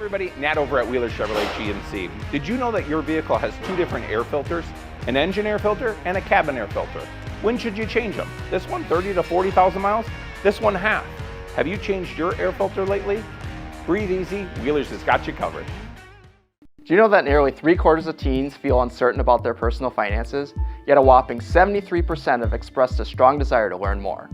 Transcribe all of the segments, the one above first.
everybody, Nat over at Wheeler Chevrolet GMC. Did you know that your vehicle has two different air filters? An engine air filter and a cabin air filter. When should you change them? This one 30 to 40,000 miles, this one half. Have you changed your air filter lately? Breathe easy, Wheeler's has got you covered. Do you know that nearly 3/4 of teens feel uncertain about their personal finances? Yet a whopping 73% have expressed a strong desire to learn more.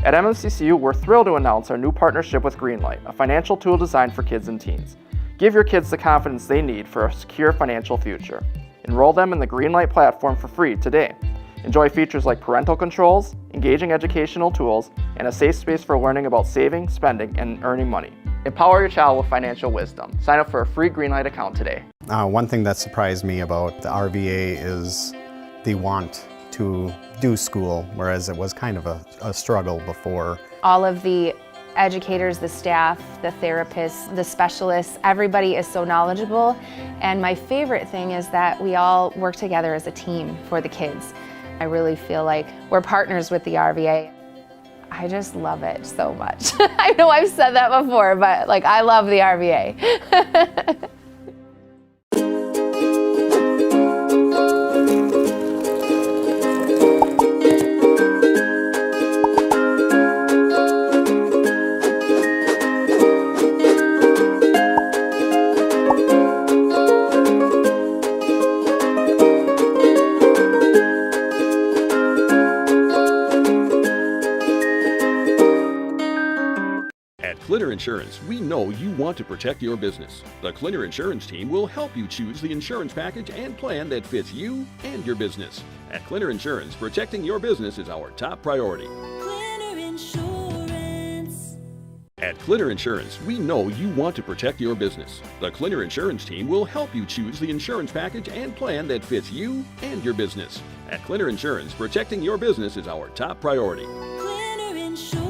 At MSCCU, we're thrilled to announce our new partnership with Greenlight, a financial tool designed for kids and teens. Give your kids the confidence they need for a secure financial future. Enroll them in the Greenlight platform for free today. Enjoy features like parental controls, engaging educational tools, and a safe space for learning about saving, spending, and earning money. Empower your child with financial wisdom. Sign up for a free Greenlight account today. One thing that surprised me about the RVA is the want to do school, whereas it was kind of a struggle before. All of the educators, the staff, the therapists, the specialists, everybody is so knowledgeable. And my favorite thing is that we all work together as a team for the kids. I really feel like we're partners with the RVA. I just love it so much. I know I've said that before, but like I love the RVA. At Clinner Insurance, we know you want to protect your business. The Clinner Insurance team will help you choose the insurance package and plan that fits you and your business. At Clinner Insurance, protecting your business is our top priority. Clinner Insurance. At Clinner Insurance, we know you want to protect your business. The Clinner Insurance team will help you choose the insurance package and plan that fits you and your business. At Clinner Insurance, protecting your business is our top priority. Clinner Insurance.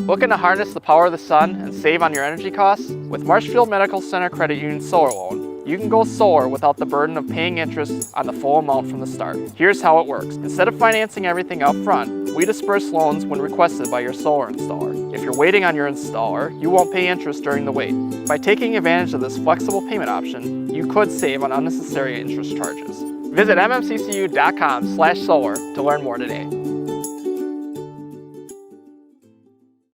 Looking to harness the power of the sun and save on your energy costs? With Marshfield Medical Center Credit Union Solar Loan, you can go solar without the burden of paying interest on the full amount from the start. Here's how it works. Instead of financing everything up front, we disperse loans when requested by your solar installer. If you're waiting on your installer, you won't pay interest during the wait. By taking advantage of this flexible payment option, you could save on unnecessary interest charges. Visit mmccu.com/solar to learn more today.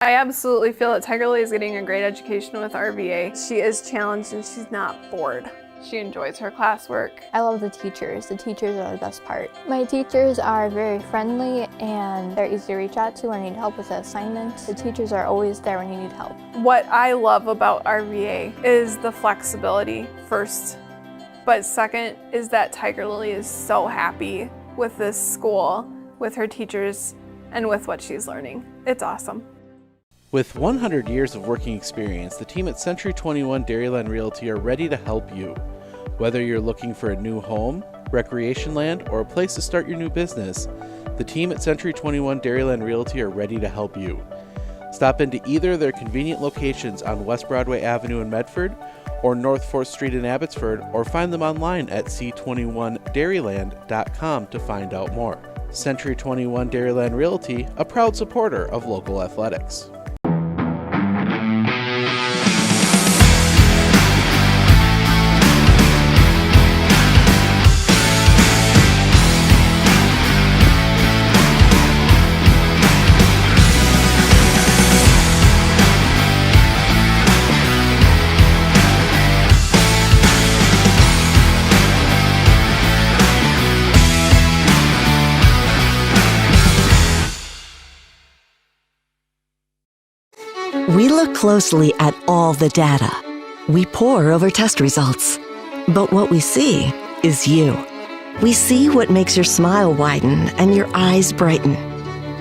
I absolutely feel that Tiger Lily is getting a great education with RVA. She is challenged and she's not bored. She enjoys her classwork. I love the teachers. The teachers are the best part. My teachers are very friendly and they're easy to reach out to when you need help with the assignments. The teachers are always there when you need help. What I love about RVA is the flexibility first, but second is that Tiger Lily is so happy with this school, with her teachers, and with what she's learning. It's awesome. With 100 years of working experience, the team at Century 21 Dairyland Realty are ready to help you. Whether you're looking for a new home, recreation land, or a place to start your new business, the team at Century 21 Dairyland Realty are ready to help you. Stop into either of their convenient locations on West Broadway Avenue in Medford or North 4th Street in Abbotsford, or find them online at c21dairyland.com to find out more. Century 21 Dairyland Realty, a proud supporter of local athletics. look closely at all the data. We pore over test results. But what we see is you. We see what makes your smile widen and your eyes brighten.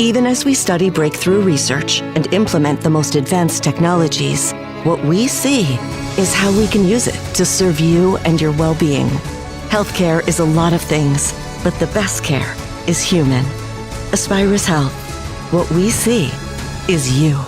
Even as we study breakthrough research and implement the most advanced technologies, what we see is how we can use it to serve you and your well-being. Healthcare is a lot of things, but the best care is human. Aspirus Health. What we see is you.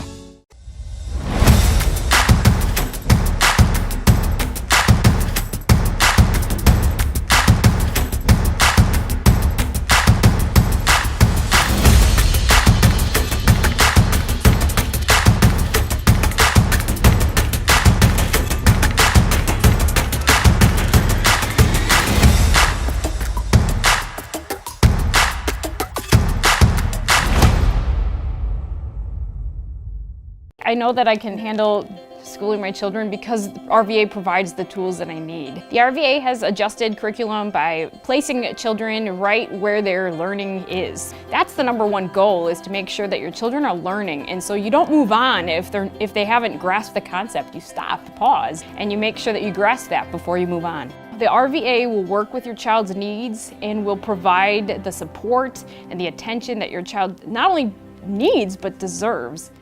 I know that I can handle schooling my children because RVA provides the tools that I need. The RVA has adjusted curriculum by placing children right where their learning is. That's the #1 goal, is to make sure that your children are learning, and so you don't move on if they haven't grasped the concept. You stop, pause, and you make sure that you grasp that before you move on. The RVA will work with your child's needs and will provide the support and the attention that your child not only needs but deserves.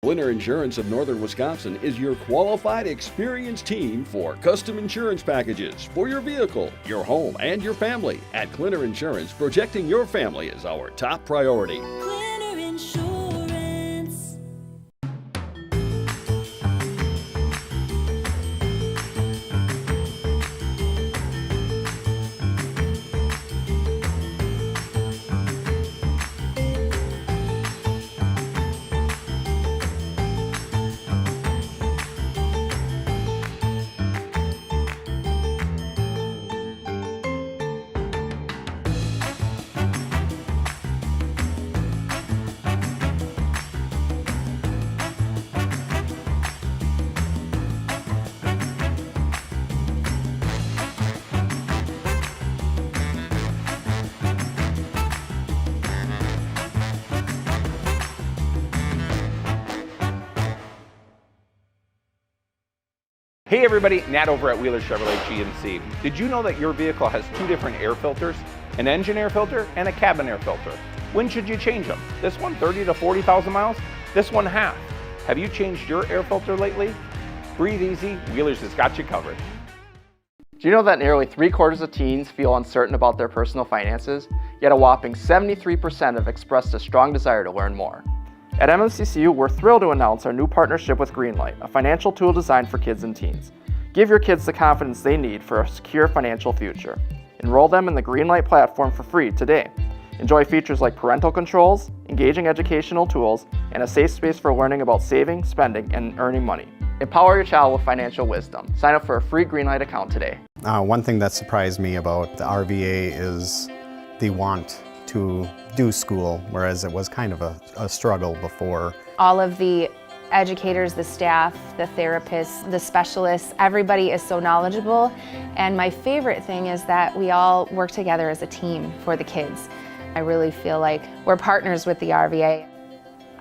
Clinner Insurance of Northern Wisconsin is your qualified, experienced team for custom insurance packages for your vehicle, your home, and your family. At Clinner Insurance, protecting your family is our top priority. Clinner Insurance. Hey everybody, Nat over at Wheeler Chevrolet GMC. Did you know that your vehicle has 2 different air filters? An engine air filter and a cabin air filter. When should you change them? This one 30 to 40,000 miles? This one half. Have you changed your air filter lately? Breathe easy, Wheeler's has got you covered. Do you know that nearly 3/4 of teens feel uncertain about their personal finances, yet a whopping 73% have expressed a strong desire to learn more? At MMCCU, we're thrilled to announce our new partnership with Greenlight, a financial tool designed for kids and teens. Give your kids the confidence they need for a secure financial future. Enroll them in the Greenlight platform for free today. Enjoy features like parental controls, engaging educational tools, and a safe space for learning about saving, spending, and earning money. Empower your child with financial wisdom. Sign up for a free Greenlight account today. One thing that surprised me about the RVA is the want to do school, whereas it was kind of a struggle before. All of the educators, the staff, the therapists, the specialists, everybody is so knowledgeable. And my favorite thing is that we all work together as a team for the kids. I really feel like we're partners with the RVA.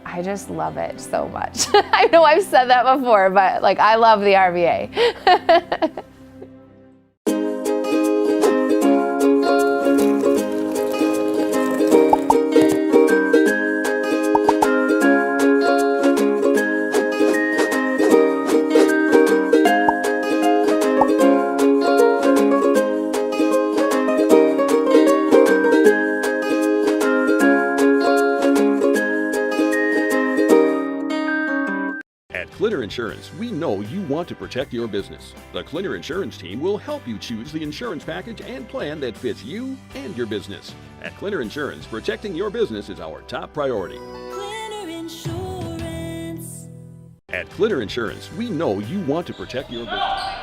I just love it so much. I know I've said that before, but I love the RVA. Clinner Insurance, we know you want to protect your business. The Clinner Insurance team will help you choose the insurance package and plan that fits you and your business. At Clinner Insurance, protecting your business is our top priority. Clinner Insurance. At Clinner Insurance, we know you want to protect your business.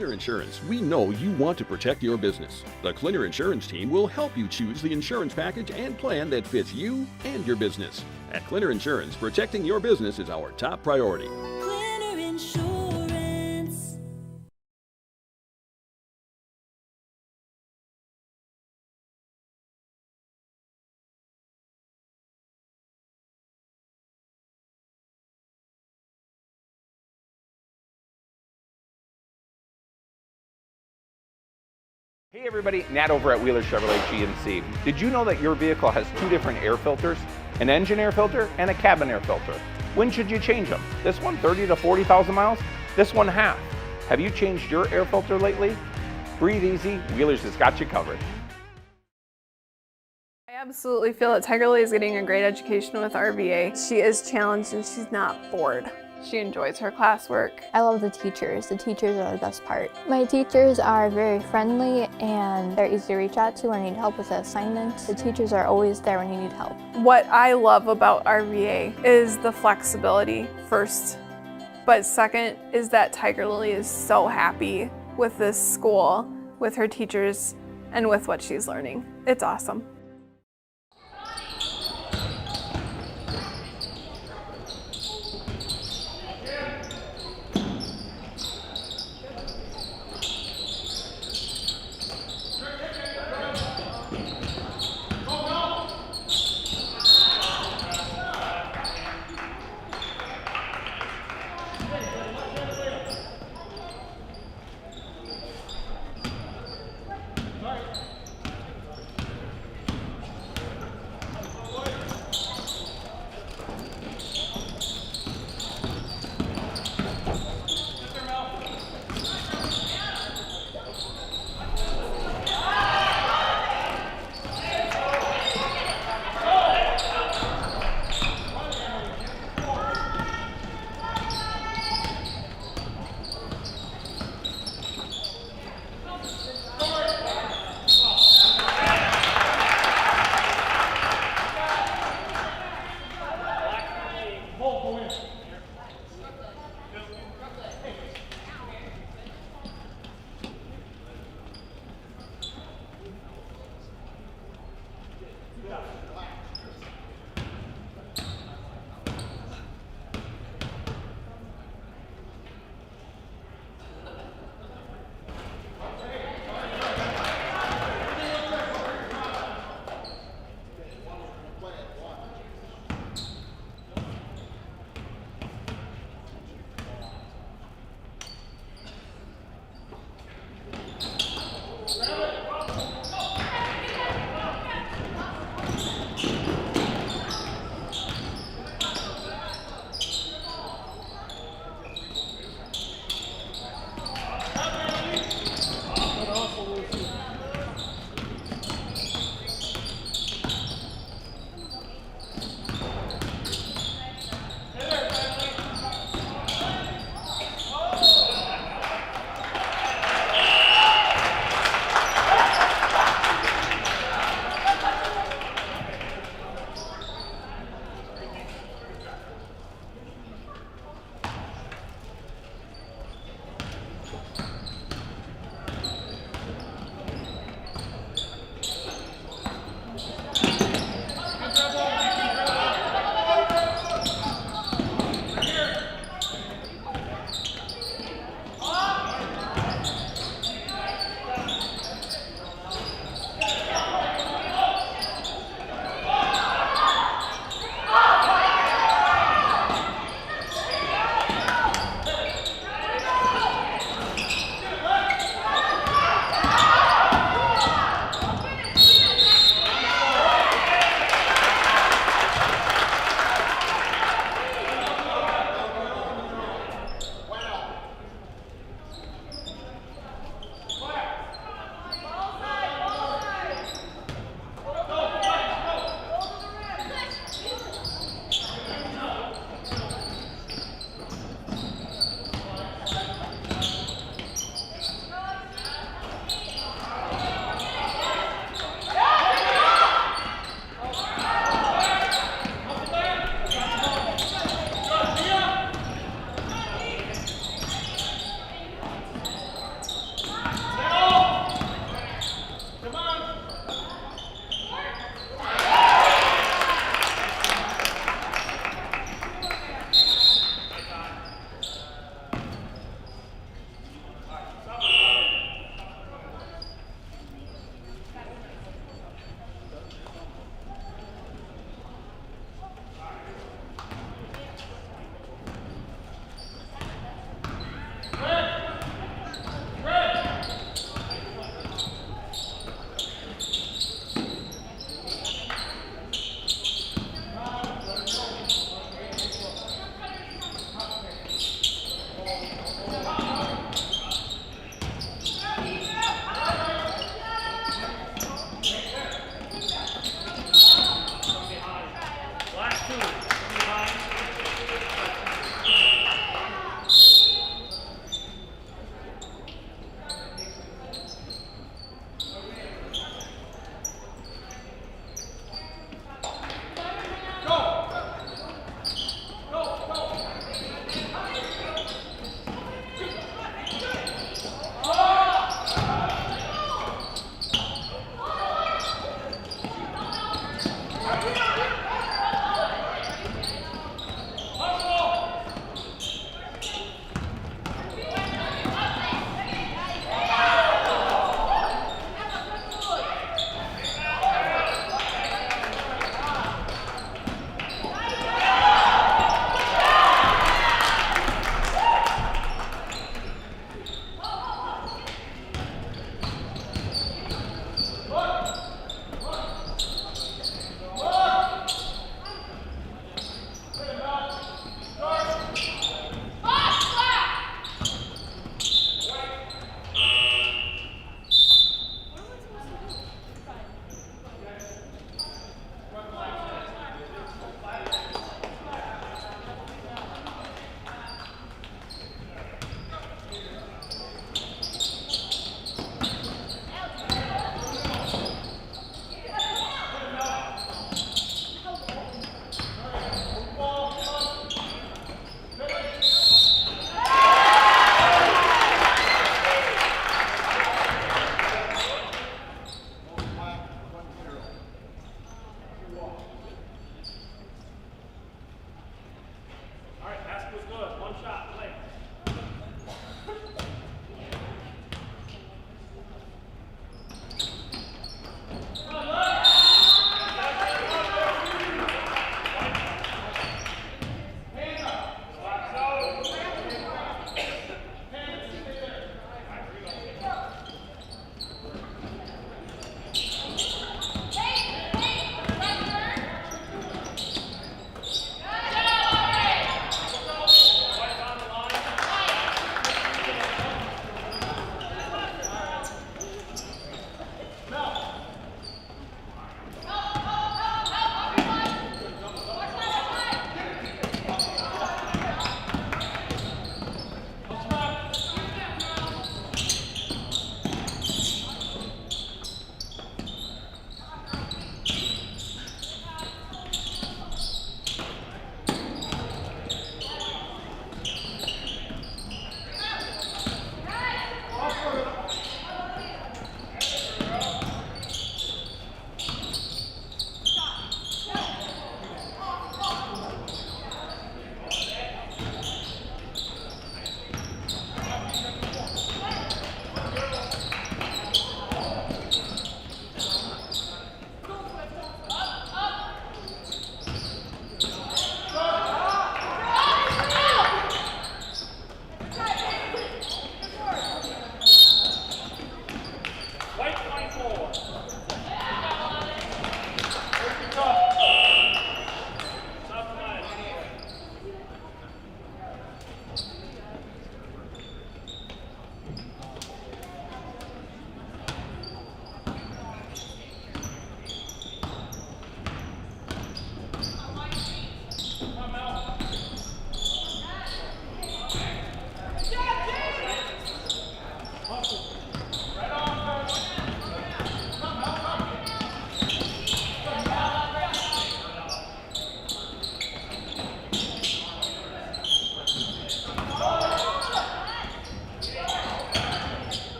Clinner Insurance, we know you want to protect your business. The Clinner Insurance team will help you choose the insurance package and plan that fits you and your business. At Clinner Insurance, protecting your business is our top priority. Clinner Insurance. Hey everybody, Nat over at Wheeler Chevrolet GMC. Did you know that your vehicle has two different air filters? An engine air filter and a cabin air filter. When should you change them? This one 30 to 40,000 miles? This one half. Have you changed your air filter lately? Breathe easy, Wheeler's has got you covered. I absolutely feel that Tiger Lily is getting a great education with RVA. She is challenged and she's not bored. She enjoys her classwork. I love the teachers. The teachers are the best part. My teachers are very friendly and they're easy to reach out to when you need help with an assignment. The teachers are always there when you need help. What I love about RVA is the flexibility first, but second is that Tiger Lily is so happy with this school, with her teachers, and with what she's learning. It's awesome.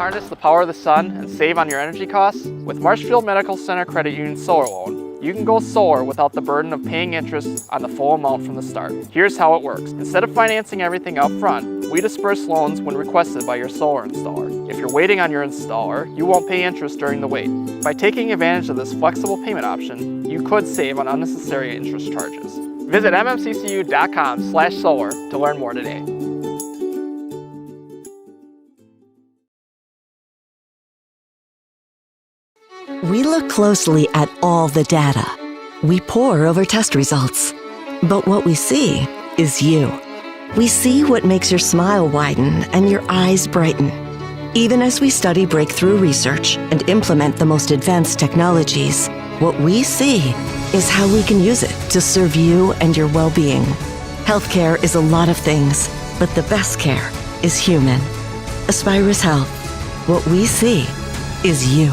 Harness the power of the sun and save on your energy costs? With Marshfield Medical Center Credit Union Solar Loan, you can go solar without the burden of paying interest on the full amount from the start. Here's how it works. Instead of financing everything up front, we disperse loans when requested by your solar installer. If you're waiting on your installer, you won't pay interest during the wait. By taking advantage of this flexible payment option, you could save on unnecessary interest charges. Visit mmccu.com/solar to learn more today. We look closely at all the data. We pore over test results. But what we see is you. We see what makes your smile widen and your eyes brighten. Even as we study breakthrough research and implement the most advanced technologies, what we see is how we can use it to serve you and your well-being. Healthcare is a lot of things, but the best care is human. Aspirus Health. What we see is you.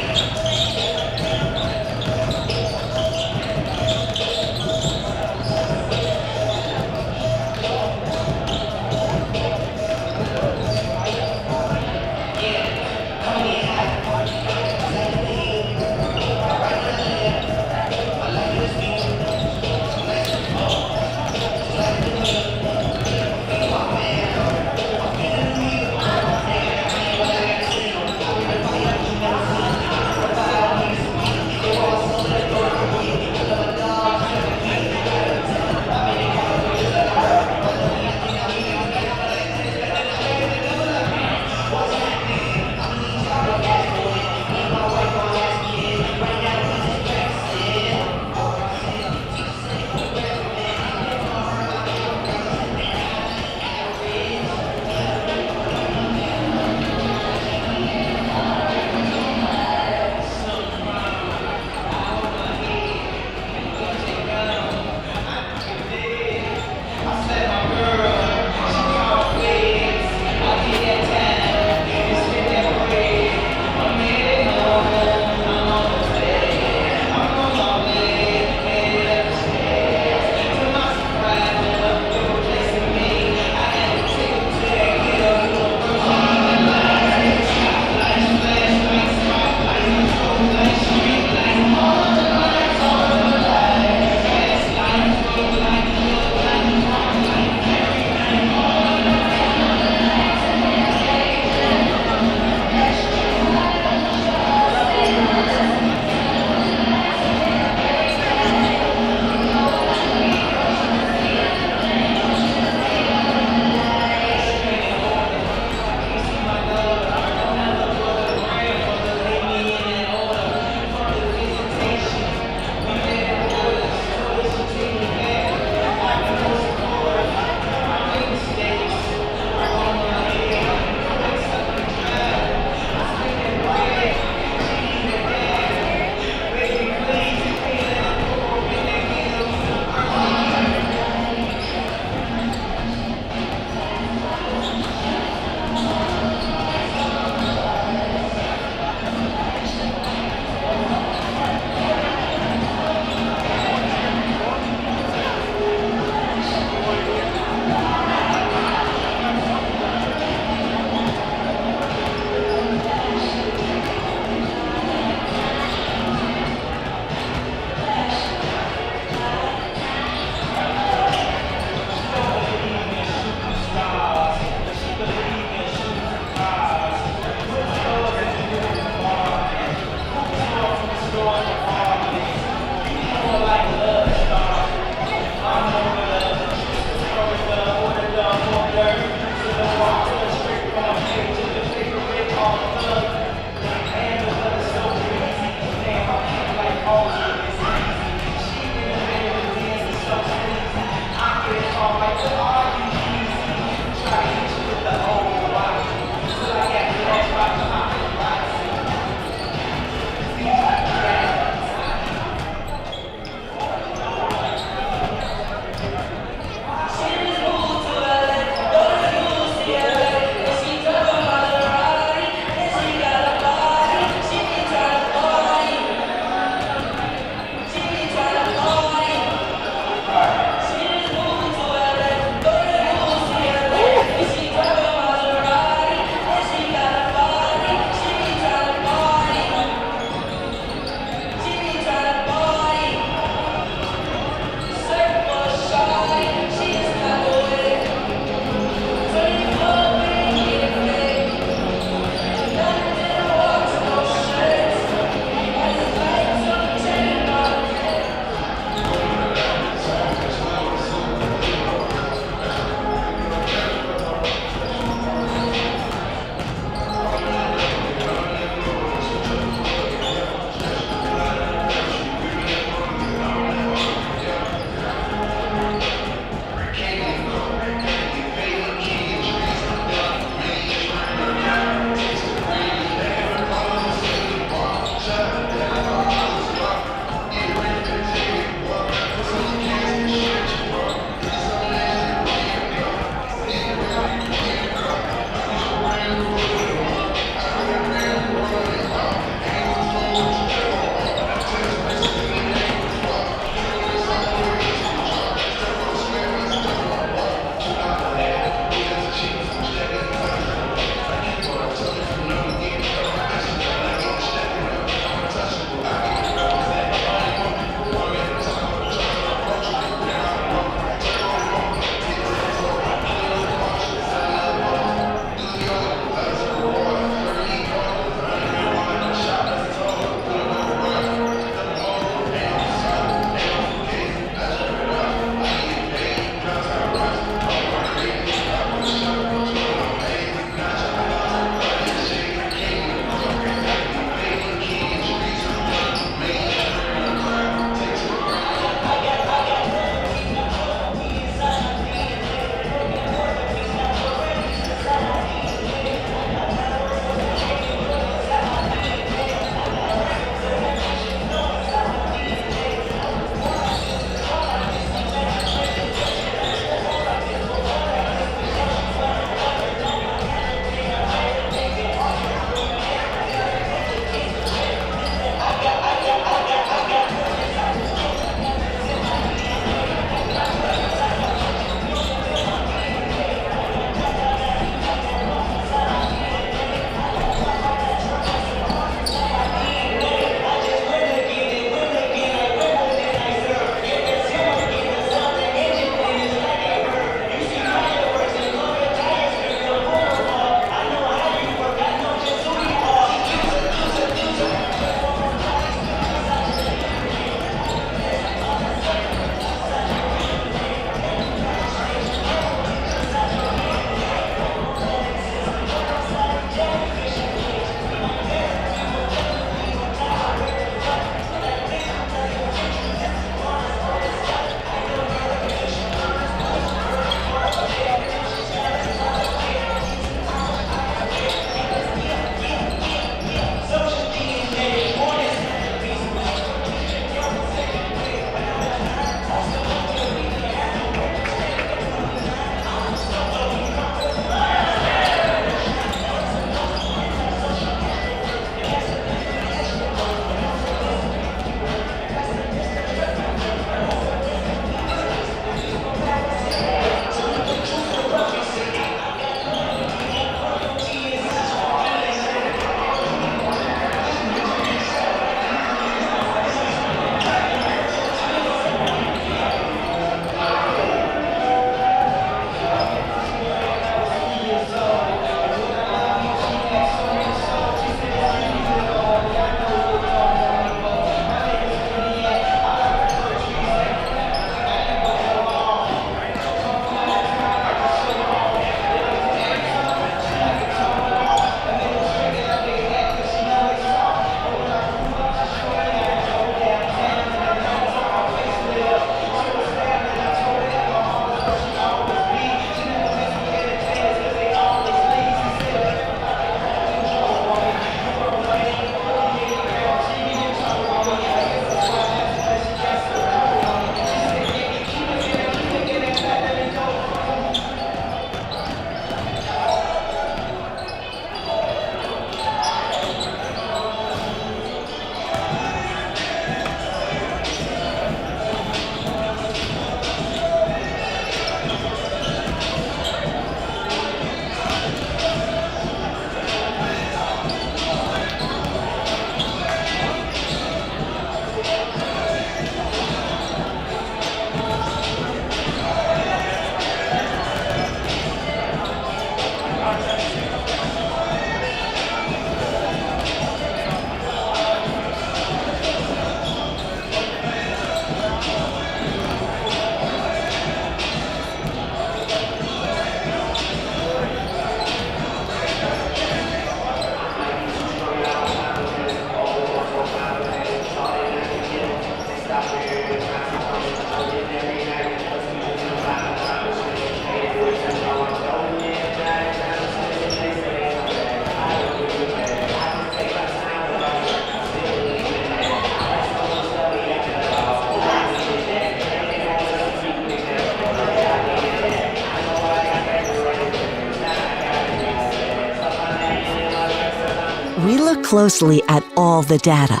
We look closely at all the data.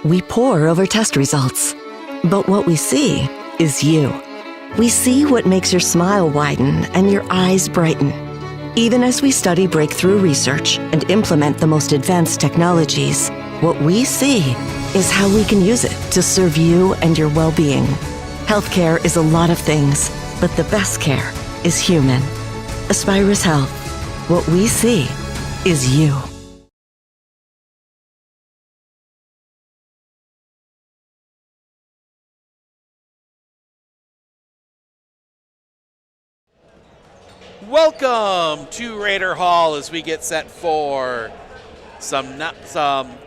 We pore over test results. But what we see is you. We see what makes your smile widen and your eyes brighten. Even as we study breakthrough research and implement the most advanced technologies, what we see is how we can use it to serve you and your well-being. Healthcare is a lot of things, but the best care is human. Aspirus Health. What we see is you. Welcome to Raider Hall as we get set for some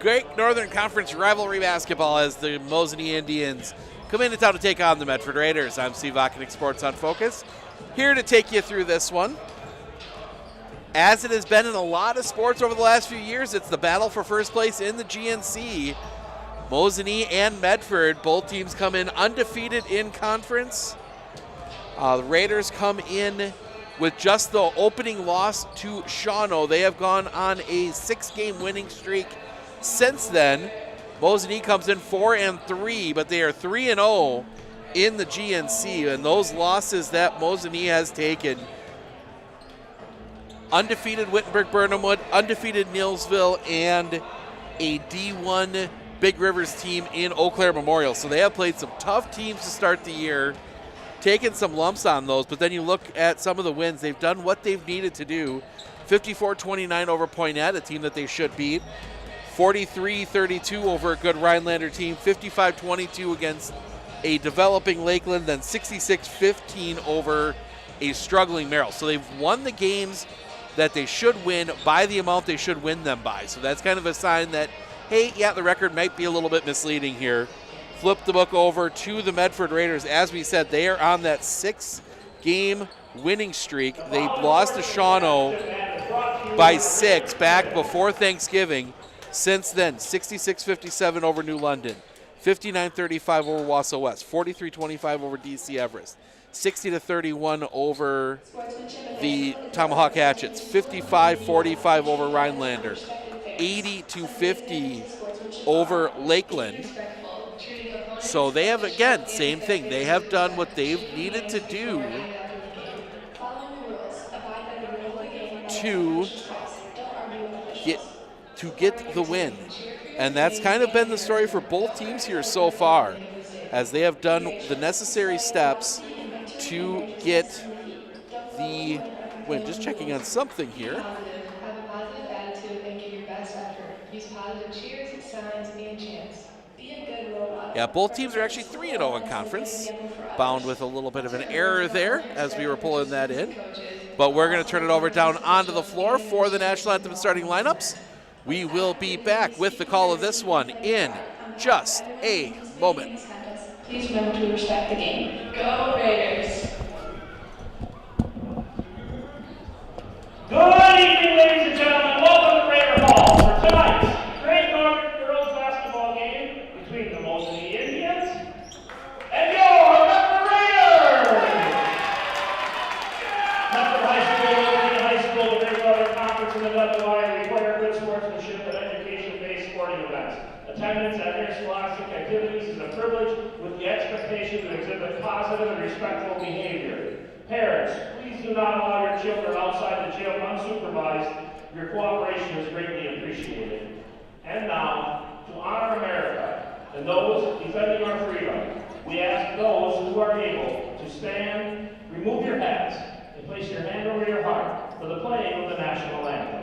great Northern Conference rivalry basketball as the Mosinee Indians come into town to take on the Medford Raiders. I'm Steve Vakonik, Sports on Focus, here to take you through this one. As it has been in a lot of sports over the last few years, it's the battle for first place in the GNC. Mosinee and Medford, both teams come in undefeated in conference. The Raiders come in with just the opening loss to Shawano. They have gone on a 6-game winning streak since then. Mosinee comes in 4-3, but they are 3-0 in the GNC, and those losses that Mosinee has taken: undefeated Wittenberg-Burnhamwood, undefeated Neillsville, and a D1 Big Rivers team in Eau Claire Memorial. So they have played some tough teams to start the year, taken some lumps on those, but then you look at some of the wins. They've done what they've needed to do. 54-29 over Poynette, a team that they should beat. 43-32 over a good Rhinelander team. 55-22 against a developing Lakeland. Then 66-15 over a struggling Merrill. So they've won the games that they should win by the amount they should win them by. So that's kind of a sign that, hey, yeah, the record might be a little bit misleading here. Flip the book over to the Medford Raiders. As we said, they are on that 6-game winning streak. They lost to Shawano by 6 back before Thanksgiving. Since then, 66-57 over New London, 59-35 over Wausau West, 43-25 over DC Everest, 60-31 over the Tomahawk Hatchets, 55-45 over Rhinelander, 80-50 over Lakeland. So they have, again, same thing. They have done what they've needed to do to get the win. And that's kind of been the story for both teams here so far, as they have done the necessary steps to get the win. Just checking on something here. Have a positive attitude and give your best effort. Use positive cheers, signs, and chants. Be a good role model. Yeah, both teams are actually 3-0 in conference. Bound with a little bit of an error there as we were pulling that in. But we're going to turn it over down onto the floor for the national anthem starting lineups. We will be back with the call of this one in just a moment. Please remember to respect the game. Go Raiders! Good evening, ladies and gentlemen. Welcome to Raider Hall for tonight's great Northern girls basketball game between the Mosinee Indians and your Medford Raiders. Medford High School, the Great Northern Conference in the WI require good sportsmanship and education-based sporting events. Attendance at interscholastic activities is a privilege with the expectation to exhibit positive and respectful behavior. Parents, please do not allow your children outside the gym unsupervised. Your cooperation is greatly appreciated. And now, to honor America and those defending our freedom, we ask those who are able to stand, remove your hats, and place your hand over your heart for the playing of the national anthem.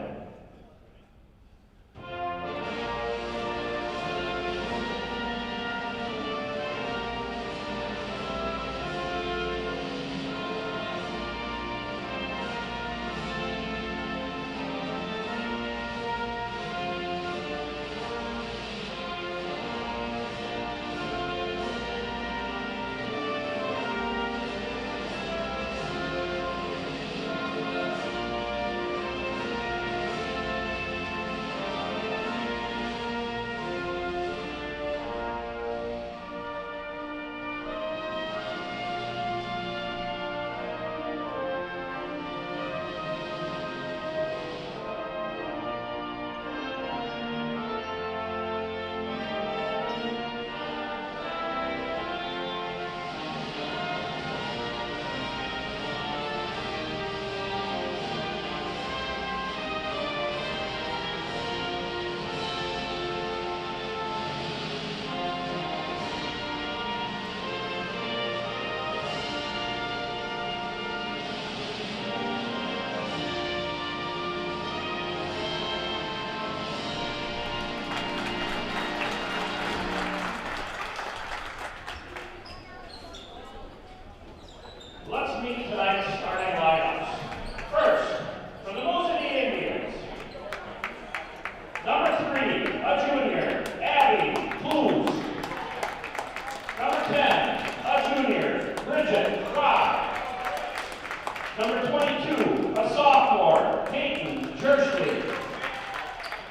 Number 22, a sophomore, Peyton Jersley.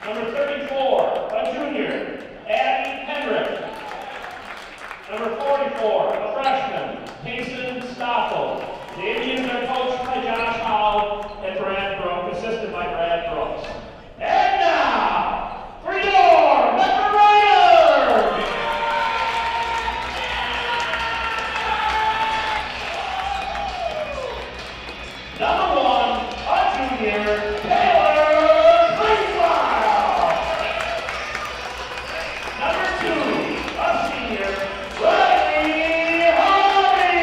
Number 34, a junior, Abby Henrik. Number 44, a freshman, Payson Stoffel. The Indians are coached by Josh Howell and Brad Brooks, assisted by Brad Brooks. And now, for your Medford Riders! Number 1, a junior, Taylor Klingbeil. Number 2, a senior, Riley Harvey.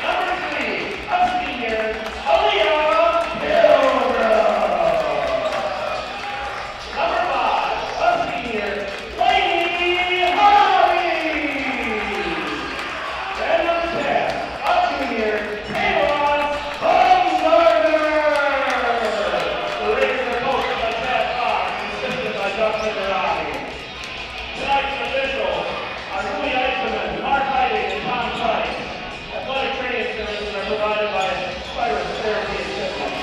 Number 3, a senior, Aaliyah Pilgrim. Number 5, a senior, Lady Harvey. And number 10, a junior, Taylor Baumgartner. The Raiders are coached by Chad Fox, assisted by Dustin Garage. Tonight's officials are Louis Eisenman, Mark Heiding, and Tom Price. Athletic training services are provided by Cyrus Therapy and Fitness.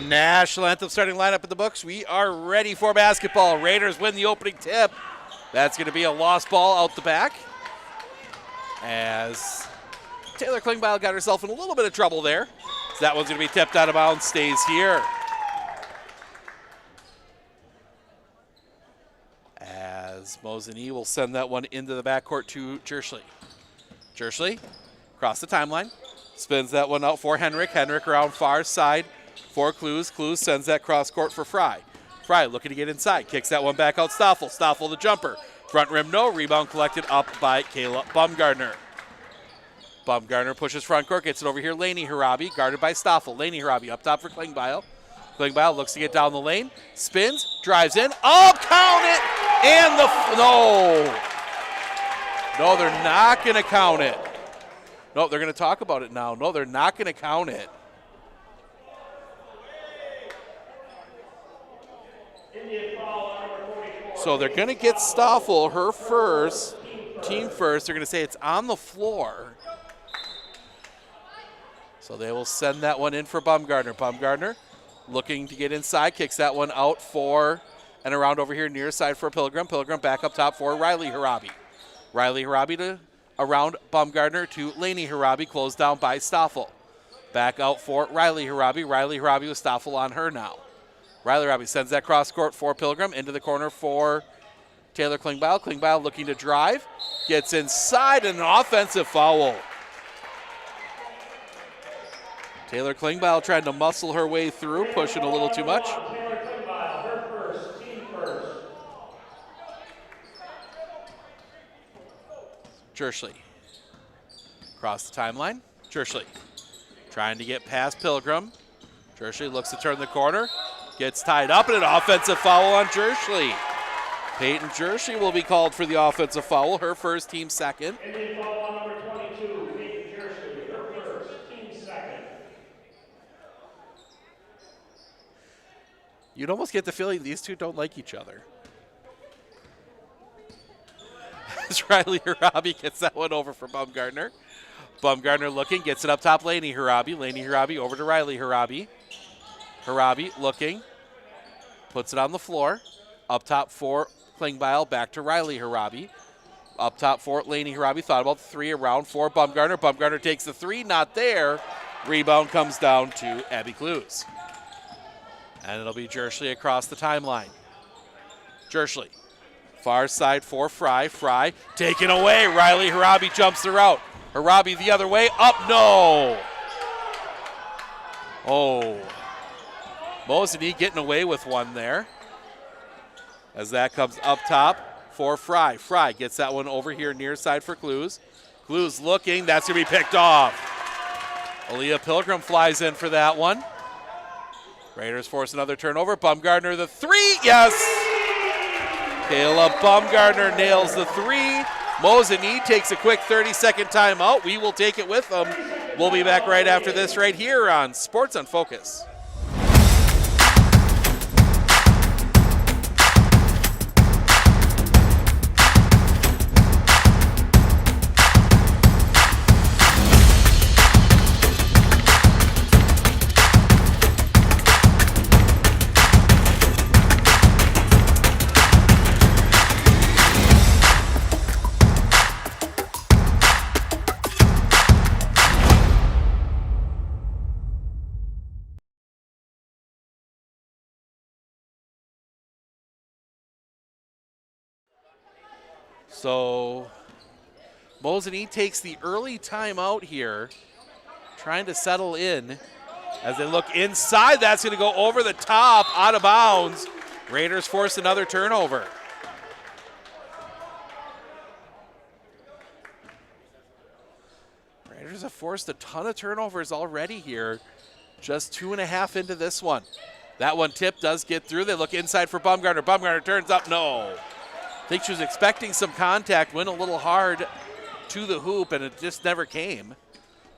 National Anthem starting lineup in the books. We are ready for basketball. Raiders win the opening tip. That's going to be a lost ball out the back, as Taylor Klingbeil got herself in a little bit of trouble there. So that one's going to be tipped out of bounds, stays here. As Mosinee will send that one into the backcourt to Jersley. Jersley across the timeline, spins that one out for Henrik. Henrik around far side for Clues. Clues sends that cross court for Fry. Fry looking to get inside, kicks that one back out Stoffel. Stoffel the jumper. Front rim no, rebound collected up by Kayla Baumgartner. Baumgartner pushes front court, gets it over here. Laney Harabi, guarded by Stoffel. Laney Harabi up top for Klingbeil. Klingbeil looks to get down the lane, spins, drives in. Oh, count it! And no, they're not going to count it. No, they're going to talk about it now. No, they're not going to count it. So they're going to get Stoffel, her first, team first. They're going to say it's on the floor. So they will send that one in for Baumgartner. Baumgartner looking to get inside, kicks that one out for and around over here near side for Pilgrim. Pilgrim back up top for Riley Harabi. Riley Harabi to around Baumgartner to Laney Harabi, closed down by Stoffel. Back out for Riley Harabi. Riley Harabi with Stoffel on her now. Riley Harabi sends that cross court for Pilgrim into the corner for Taylor Klingbeil. Klingbeil looking to drive, gets inside, and an offensive foul. Taylor Klingbeil trying to muscle her way through, pushing a little too much. Taylor Klingbeil, her first, team first. Jersley across the timeline. Jersley trying to get past Pilgrim. Jersley looks to turn the corner, gets tied up, and an offensive foul on Jersley. Peyton Jersley will be called for the offensive foul, her first, team second. Indian foul on number 22, Peyton Jersley, her first, team second. You'd almost get the feeling these two don't like each other. As Riley Harabi gets that one over for Baumgartner. Baumgartner looking, gets it up top, Laney Harabi. Laney Harabi over to Riley Harabi. Harabi looking, puts it on the floor. Up top for Klingbeil, back to Riley Harabi. Up top for Laney Harabi, thought about the three, around for Baumgartner. Baumgartner takes the three, not there. Rebound comes down to Abby Clues. And it'll be Jersley across the timeline. Jersley, far side for Fry. Fry taken away. Riley Harabi jumps the route. Harabi the other way, up, no. Oh. Mosinee getting away with one there. As that comes up top for Fry. Fry gets that one over here near side for Clues. Clues looking, that's going to be picked off. Aaliyah Pilgrim flies in for that one. Raiders force another turnover. Baumgartner the three, yes! Kayla Baumgartner nails the three Mosinee takes a quick 30-second timeout. We will take it with them. We'll be back right after this right here on Sports on Focus. So Mosinee takes the early timeout here, trying to settle in as they look inside. That's going to go over the top, out of bounds. Raiders force another turnover. Raiders have forced a ton of turnovers already here, just 2.5 into this one. That one tip does get through. They look inside for Bumgarner. Bumgarner turns up, no. I think she was expecting some contact, went a little hard to the hoop, and it just never came.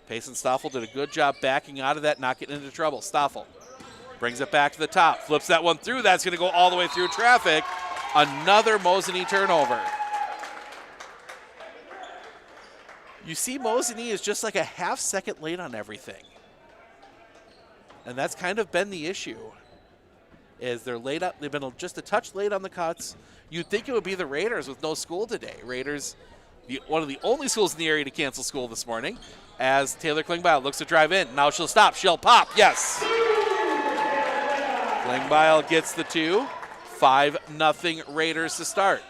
Payson Stoffel did a good job backing out of that, not getting into trouble. Stoffel brings it back to the top, flips that one through. That's going to go all the way through traffic. Another Mosinee turnover. You see, Mosinee is just like a half second late on everything. And that's kind of been the issue, is they're late up. They've been just a touch late on the cuts. You'd think it would be the Raiders with no school today. Raiders, one of the only schools in the area to cancel school this morning, as Taylor Klingbeil looks to drive in. Now she'll stop. She'll pop. Yes. Klingbeil gets the 2. 5-0 Raiders to start.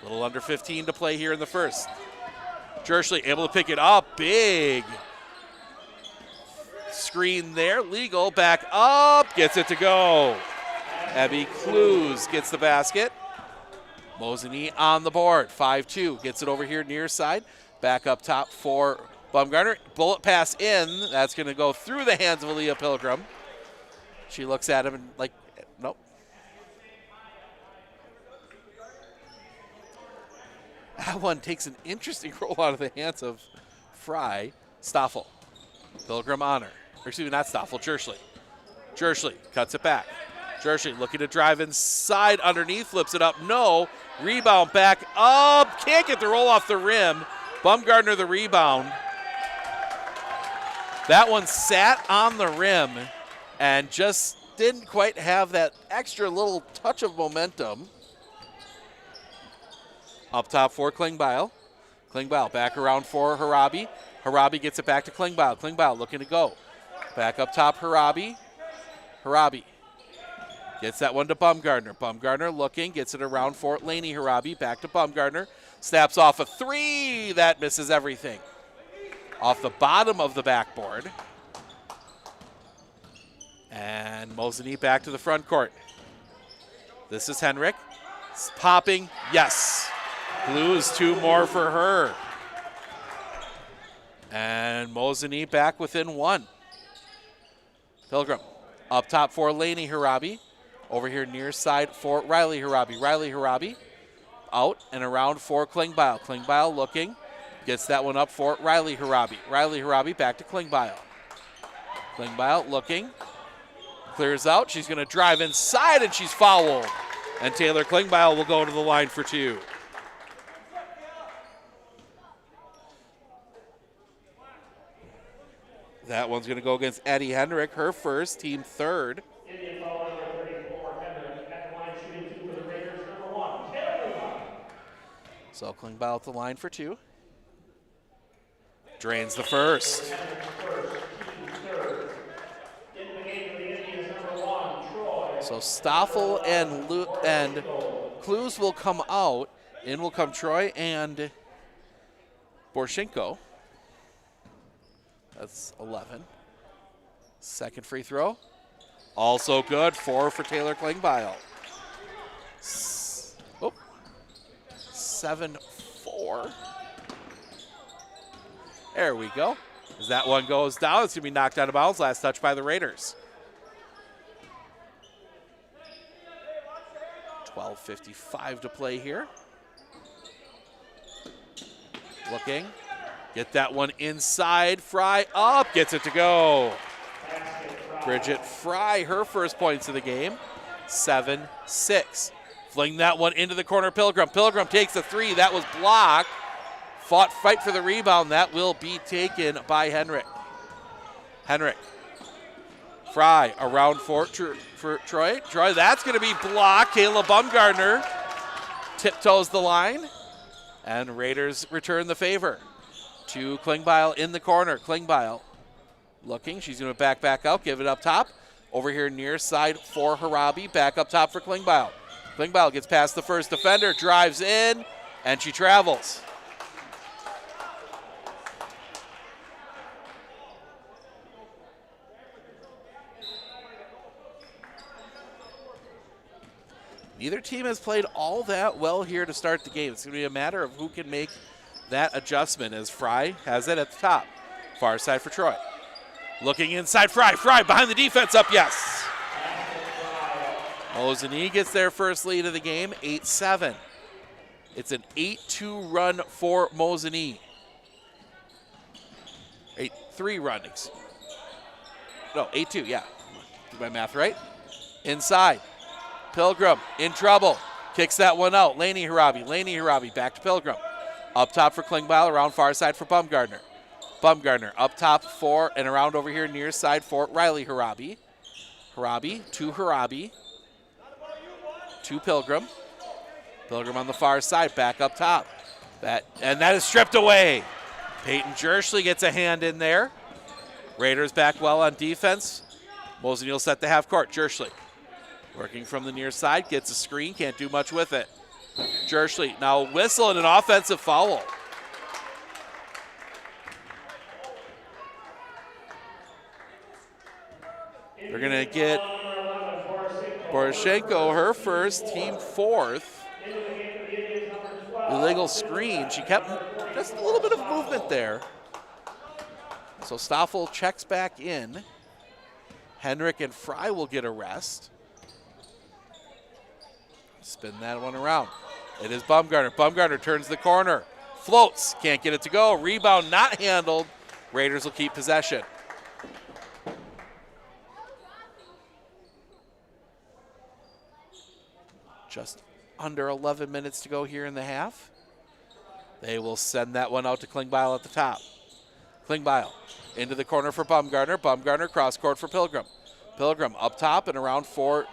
A little under 15 to play here in the first. Jerschley able to pick it up. Big screen there. Legal back up. Gets it to go. Abby Clues gets the basket. Mosinee on the board. 5-2. Gets it over here near side. Back up top for Bumgarner. Bullet pass in. That's going to go through the hands of Aaliyah Pilgrim. She looks at him and like, nope. That one takes an interesting roll out of the hands of Fry. Stoffel. Pilgrim on her. Or excuse me, not Stoffel, Jerschley. Jerschley cuts it back. Jerschley looking to drive inside underneath, flips it up. No. Rebound back up. Can't get the roll off the rim. Bumgarner the rebound. That one sat on the rim and just didn't quite have that extra little touch of momentum. Up top for Klingbeil. Klingbeil back around for Harabi. Harabi gets it back to Klingbeil. Klingbeil looking to go. Back up top, Harabi. Harabi gets that one to Bumgarner. Bumgarner looking, gets it around for Laney Harabi. Back to Bumgarner. Snaps off a 3. That misses everything. Off the bottom of the backboard. And Mosinee back to the front court. This is Henrik. It's popping. Yes. Blues 2 more for her. And Mosinee back within 1. Pilgrim up top for Laney Harabi. Over here near side for Riley Harabi. Riley Harabi out and around for Klingbeil. Klingbeil looking. Gets that one up for Riley Harabi. Riley Harabi back to Klingbeil. Klingbeil looking. Clears out. She's going to drive inside and she's fouled. And Taylor Klingbeil will go to the line for 2. That one's going to go against Addie Henrik, her first, team third. Indian foul number 34, Henrik at the line shooting 2 for the Raiders, number 1, Taylor Klingbeil. So Klingbeil at the line for 2. Drains the first. So Stoffel and Clues will come out. In will come Troy and Borshenko. That's 11. Second free throw. Also good. 4 for Taylor Klingbeil. 7-4. There we go. As that one goes down, it's going to be knocked out of bounds. Last touch by the Raiders. 12:55 to play here. Looking. Get that one inside. Fry up. Gets it to go. Bridget Fry, her first points of the game. 7-6. Fling that one into the corner. Pilgrim. Pilgrim takes the three. That was blocked. Fight for the rebound. That will be taken by Henrik. Henrik. Fry around for Troy. Troy, that's going to be blocked. Kayla Bumgardner tiptoes the line. And Raiders return the favor to Klingbeil in the corner. Klingbeil looking. She's going to back out. Give it up top. Over here near side for Harabi. Back up top for Klingbeil. Klingbeil gets past the first defender. Drives in. And she travels. Neither team has played all that well here to start the game. It's going to be a matter of who can make that adjustment as Fry has it at the top. Far side for Troy. Looking inside, Fry. Fry behind the defense, up, yes. Mosinee gets their first lead of the game, 8-7. It's an 8-2 run for Mosinee. 8-3 run. No, 8-2, yeah. Did my math right? Inside. Pilgrim in trouble. Kicks that one out. Laney Harabi. Laney Harabi back to Pilgrim. Up top for Klingbeil, around far side for Bumgardner. Bumgardner up top for and around over here near side for Riley Harabi. Harabi to Harabi. To Pilgrim. Pilgrim on the far side, back up top. That is stripped away. Peyton Jerschley gets a hand in there. Raiders back well on defense. Mosinee will set the half court. Jerschley working from the near side, gets a screen, can't do much with it. Jerschley now whistle and an offensive foul. They're going to get Poroshenko her first, team fourth. Illegal screen. She kept just a little bit of movement there. So Stoffel checks back in. Henrik and Fry will get a rest. Spin that one around. It is Bumgardner. Bumgardner turns the corner. Floats. Can't get it to go. Rebound not handled. Raiders will keep possession. Just under 11 minutes to go here in the half. They will send that one out to Klingbeil at the top. Klingbeil into the corner for Bumgardner. Bumgardner cross court for Pilgrim. Pilgrim up top and around for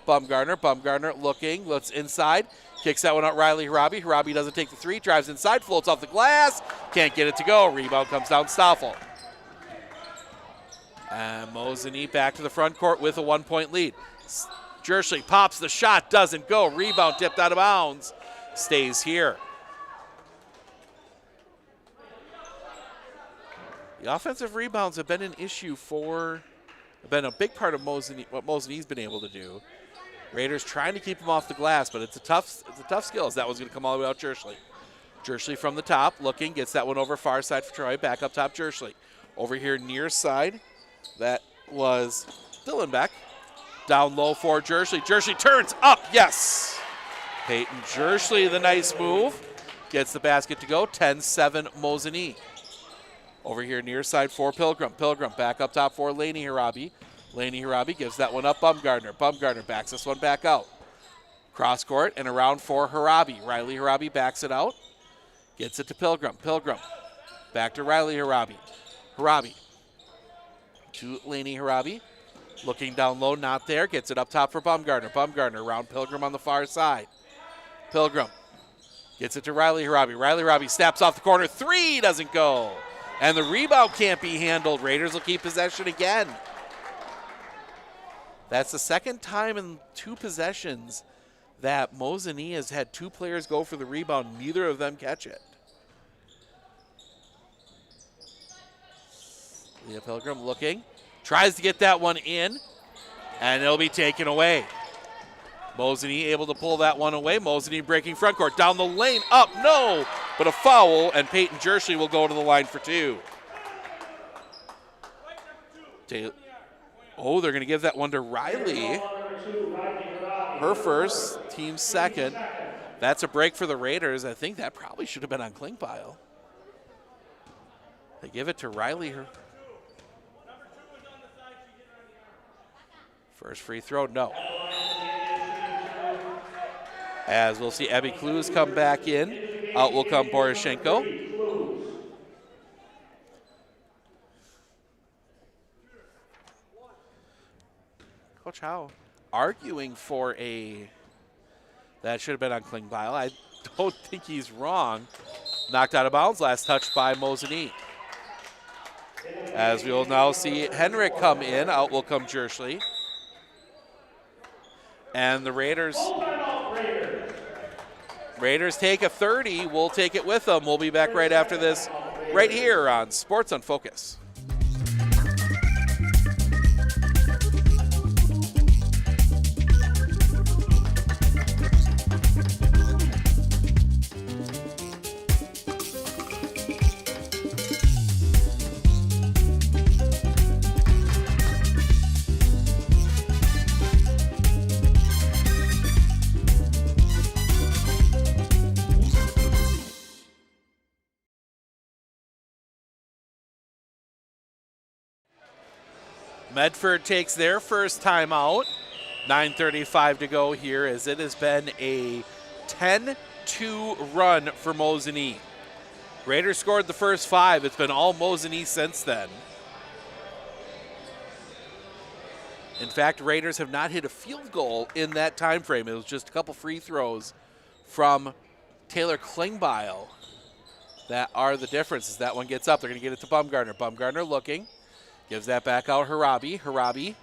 Bumgardner. Bumgardner looking, looks inside, kicks that one out. Riley Harabi. Harabi doesn't take the three, drives inside, floats off the glass, can't get it to go. Rebound comes down Stoffel. And Mosinee back to the front court with a 1-point lead. Jerschley pops the shot, doesn't go. Rebound tipped out of bounds, stays here. The offensive rebounds have been an issue been a big part of Mosinee, what Mosinee's been able to do. Raiders trying to keep them off the glass, but it's a tough skill as that one's going to come all the way out Jerschley. Jerschley from the top, looking, gets that one over far side for Troy. Back up top, Jerschley. Over here near side, that was Dillenbeck. Down low for Jerschley. Jerschley turns up, yes! Peyton Jerschley, the nice move. Gets the basket to go, 10-7 Mosinee. Over here near side for Pilgrim. Pilgrim back up top for Laney Harabi. Laney Harabi gives that one up Bumgardner. Bumgardner backs this one back out. Cross court and around for Harabi. Riley Harabi backs it out. Gets it to Pilgrim. Pilgrim back to Riley Harabi. Harabi to Laney Harabi. Looking down low, not there. Gets it up top for Bumgardner. Bumgardner around Pilgrim on the far side. Pilgrim gets it to Riley Harabi. Riley Harabi snaps off the corner. Three doesn't go. And the rebound can't be handled. Raiders will keep possession again. That's the second time in 2 possessions that Mosinee has had 2 players go for the rebound. Neither of them catch it. Leah Pilgrim looking. Tries to get that one in. And it'll be taken away. Mosinee able to pull that one away. Mosinee breaking front court. Down the lane. Up. No. But a foul. And Peyton Jerschley will go to the line for 2. Oh, they're going to give that one to Riley. Her first, team second. That's a break for the Raiders. I think that probably should have been on Klingbeil. They give it to Riley. First free throw, no. As we'll see Abby Clues come back in. Out will come Poroshenko. Coach Howe arguing for that should have been on Klingbeil. I don't think he's wrong. Knocked out of bounds, last touch by Mosinee. As we will now see Henrik come in, out will come Jerschley. And the Raiders take a 30. We'll take it with them. We'll be back right after this, right here on Sports on Focus. Medford takes their first timeout. 9:35 to go here as it has been a 10-2 run for Mosinee. Raiders scored the first 5. It's been all Mosinee since then. In fact, Raiders have not hit a field goal in that time frame. It was just a couple free throws from Taylor Klingbeil that are the difference. As that one gets up, they're going to get it to Bumgarner. Bumgarner looking. Gives that back out Harabi. Harabi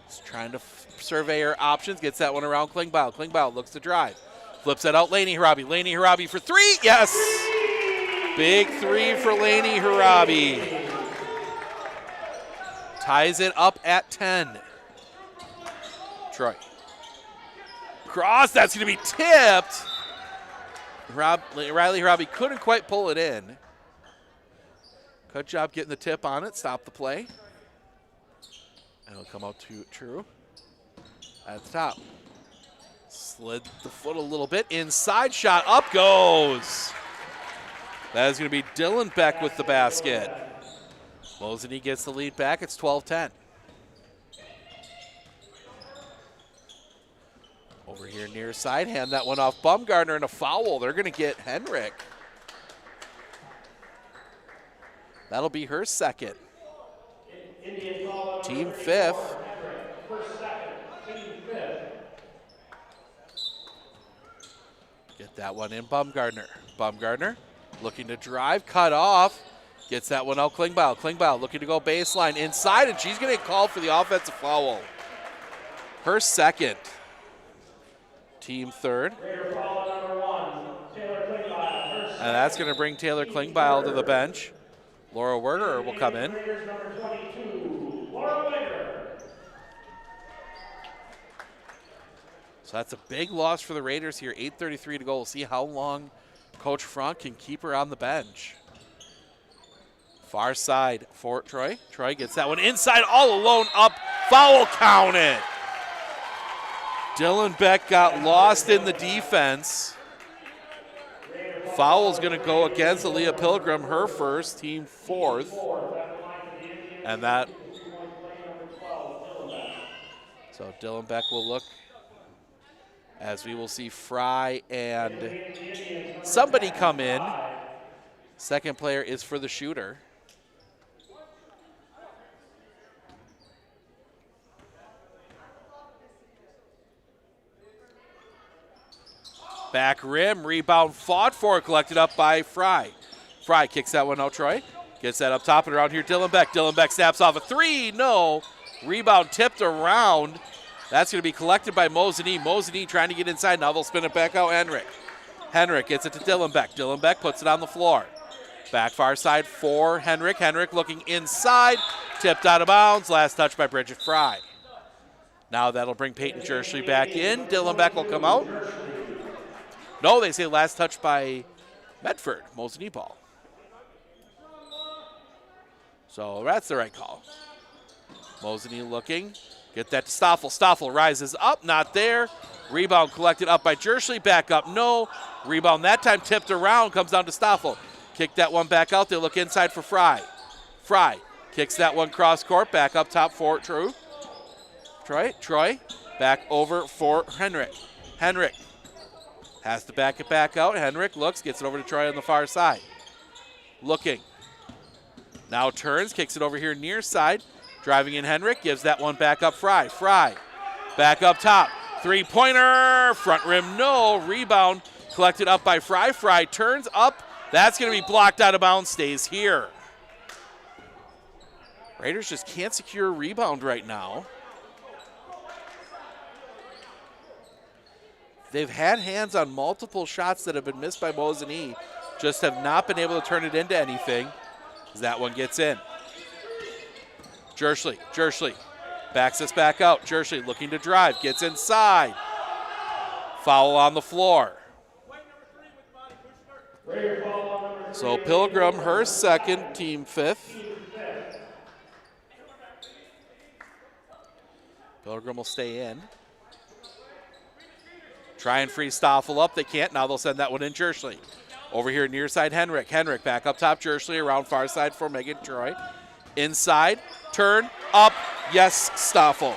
is trying to survey her options. Gets that one around Klingbeil. Klingbeil looks to drive. Flips it out Laney Harabi. Laney Harabi for 3. Yes! Big 3 for Laney Harabi. Ties it up at 10. Troy. Cross. That's going to be tipped. Riley Harabi couldn't quite pull it in. Good job getting the tip on it. Stop the play. And it'll come out to True at the top. Slid the foot a little bit. Inside shot. Up goes. That is going to be Dylan Beck with the basket. Mosinee gets the lead back. It's 12-10. Over here near side. Hand that one off Bumgarner and a foul. They're going to get Henrik. That'll be her second. Team 5th. Get that one in Bumgarner. Bumgarner looking to drive, cut off. Gets that one out Klingbeil. Klingbeil looking to go baseline inside, and she's going to get called for the offensive foul. Her second. Team 3rd. And that's going to bring Taylor Klingbeil to the bench. Laura Werger will come in. So that's a big loss for the Raiders here. 8:33 to go. We'll see how long Coach Franck can keep her on the bench. Far side for Troy. Troy gets that one inside all alone up. Foul counted. Dylan Beck got lost in the defense. Foul's going to go against Aaliyah Pilgrim, her first, team 4th. And that. So Dylan Beck will look as we will see Fry and somebody come in. Second player is for the shooter. Back rim, rebound fought for, collected up by Fry. Fry kicks that one out, Troy. Gets that up top and around here, Dylan Beck. Dylan Beck snaps off a 3, no. Rebound tipped around. That's going to be collected by Mosinee. Mosinee trying to get inside. Now they'll spin it back out, Henrik. Henrik gets it to Dylan Beck. Dylan Beck puts it on the floor. Back far side for Henrik. Henrik looking inside. Tipped out of bounds. Last touch by Bridget Fry. Now that'll bring Peyton Jerschley back in. Dylan Beck will come out. No, they say last touch by Medford. Mosinee ball. So that's the right call. Mosinee looking. Get that to Stoffel. Stoffel rises up. Not there. Rebound collected up by Jerschley. Back up. No. Rebound that time tipped around. Comes down to Stoffel. Kick that one back out. They look inside for Fry. Fry kicks that one cross court. Back up top for Troy. Back over for Henrik. Henrik has to back it back out. Henrik looks, gets it over to Troy on the far side. Looking. Now turns, kicks it over here near side. Driving in Henrik, gives that one back up Fry. Fry back up top. Three-pointer, front rim, no. Rebound collected up by Fry. Fry turns up. That's going to be blocked out of bounds, stays here. Raiders just can't secure a rebound right now. They've had hands on multiple shots that have been missed by Mosinee, just have not been able to turn it into anything as that one gets in. Jerschley backs us back out. Jerschley looking to drive, gets inside. Foul on the floor. So Pilgrim, her second, team fifth. Pilgrim will stay in. Try and free Stoffel up. They can't. Now they'll send that one in. Jerschley. Over here near side, Henrik. Henrik back up top. Jerschley around far side for Megan Troy. Inside. Turn. Up. Yes, Stoffel.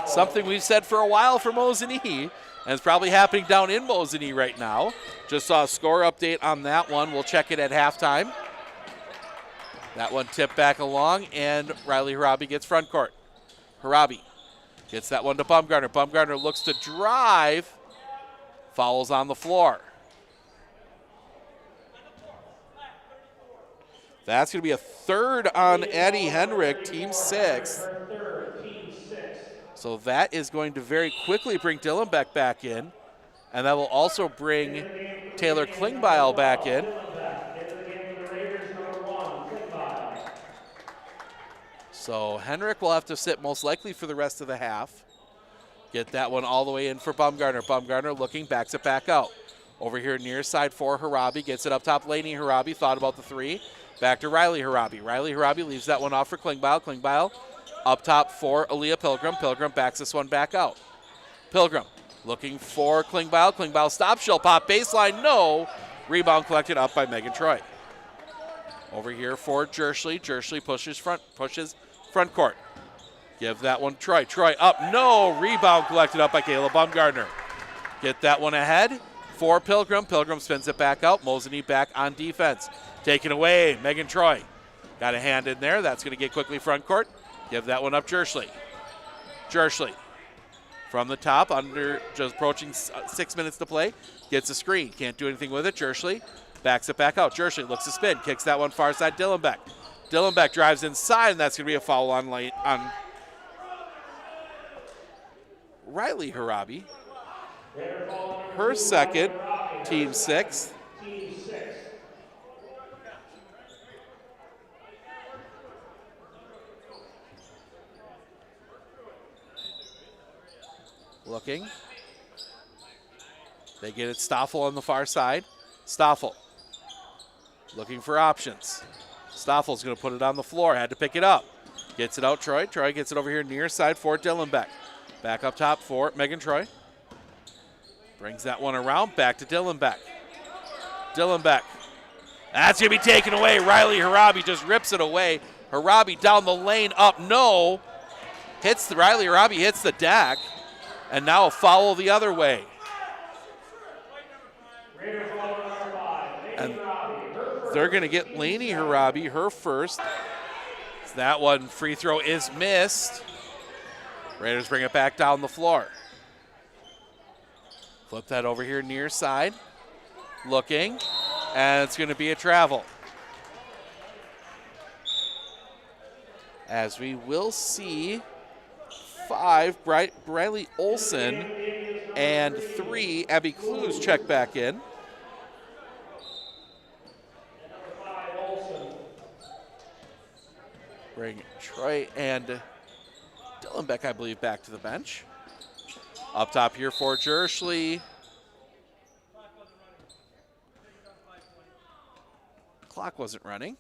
Something we've said for a while for Mosinee, and it's probably happening down in Mosinee right now. Just saw a score update on that one. We'll check it at halftime. That one tipped back along, and Riley Harabi gets front court. Harabi gets that one to Bumgarner. Bumgarner looks to drive. Fouls on the floor. That's going to be a third on Eddie Henrik, team sixth. So that is going to very quickly bring Dillenbeck back in. And that will also bring Taylor Klingbeil back in. So Henrik will have to sit most likely for the rest of the half. Get that one all the way in for Bumgarner. Bumgarner looking, backs it back out. Over here near side for Harabi. Gets it up top. Laney Harabi thought about the three. Back to Riley Harabi. Riley Harabi leaves that one off for Klingbeil. Klingbeil up top for Aaliyah Pilgrim. Pilgrim backs this one back out. Pilgrim looking for Klingbeil. Klingbeil stops. She'll pop baseline. No. Rebound collected up by Megan Troy. Over here for Jerschley. Jerschley pushes front court. Give that one Troy. Troy up. No. Rebound collected up by Kayla Bumgarner. Get that one ahead for Pilgrim. Pilgrim spins it back out. Mosinee back on defense. Taken away. Megan Troy. Got a hand in there. That's going to get quickly front court. Give that one up Jerschley. Jerschley from the top, under just approaching 6 minutes to play. Gets a screen. Can't do anything with it. Jerschley backs it back out. Jerschley looks to spin. Kicks that one far side. Dillenbeck. Dillenbeck drives inside, and that's going to be a foul on Riley Harabi. Her second, team sixth. Looking. They get it Stoffel on the far side. Stoffel looking for options. Stoffel's going to put it on the floor. Had to pick it up. Gets it out Troy. Troy gets it over here near side for Dillenbeck. Back up top for Megan Troy. Brings that one around. Back to Dillenbeck. Dillenbeck. That's going to be taken away. Riley Harabi just rips it away. Harabi down the lane. Up. No. Riley Harabi hits the deck. And now a foul the other way. And they're going to get Laney Harabi, her first. That one, free throw is missed. Raiders bring it back down the floor. Flip that over here near side. Looking, and it's going to be a travel. As we will see 5, Briley Olson, and 3, Abby Clues check back in. Bring Troy and Dillenbeck, I believe, back to the bench. Up top here for Jerschley. Clock wasn't running.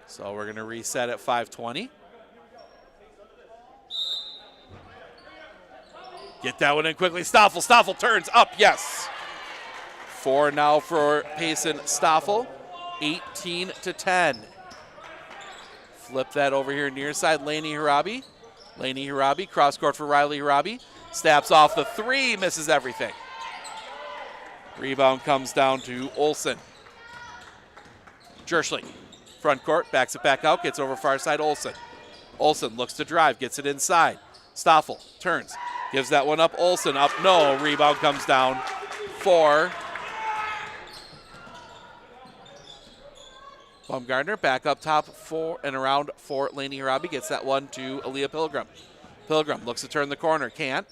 So we're going to reset at 5:20. Get that one in quickly. Stoffel turns up. Yes. 4 now for Payson Stoffel, 18-10. Flip that over here near side, Laney Harabi. Laney Harabi, cross court for Riley Harabi. Snaps off the 3, misses everything. Rebound comes down to Olsen. Jerschley, front court, backs it back out, gets over far side, Olsen. Olsen looks to drive, gets it inside. Stoffel turns, gives that one up, Olsen up, no, rebound comes down for Baumgartner. Back up top for and around for Laney Harabi, gets that one to Aaliyah Pilgrim. Pilgrim looks to turn the corner, can't.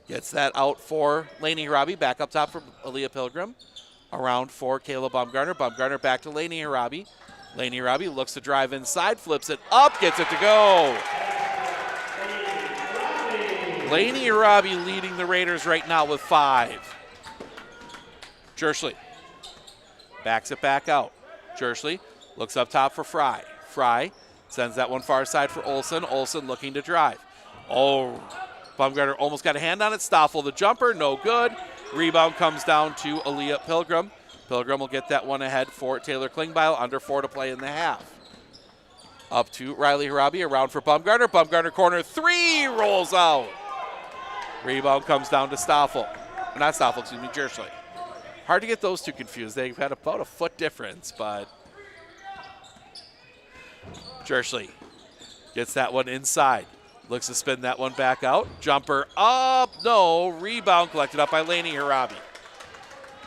Gets that out for Laney Harabi, back up top for Aaliyah Pilgrim. Around for Kayla Baumgartner. Baumgartner back to Laney Harabi. Laney Harabi looks to drive inside, flips it up, gets it to go. Laney Harabi leading the Raiders right now with 5. Jerschley backs it back out. Jerschley looks up top for Fry. Fry sends that one far side for Olsen. Olsen looking to drive. Oh, Baumgartner almost got a hand on it. Stoffel the jumper, no good. Rebound comes down to Aaliyah Pilgrim. Pilgrim will get that one ahead for Taylor Klingbeil. Under 4 to play in the half. Up to Riley Harabi, around for Baumgartner. Baumgartner corner 3, rolls out. Rebound comes down to Stoffel. Not Stoffel, excuse me, Jerschley. Hard to get those two confused. They've had about a foot difference, but Jerschley gets that one inside. Looks to spin that one back out. Jumper up, no. Rebound collected up by Laney Harabi.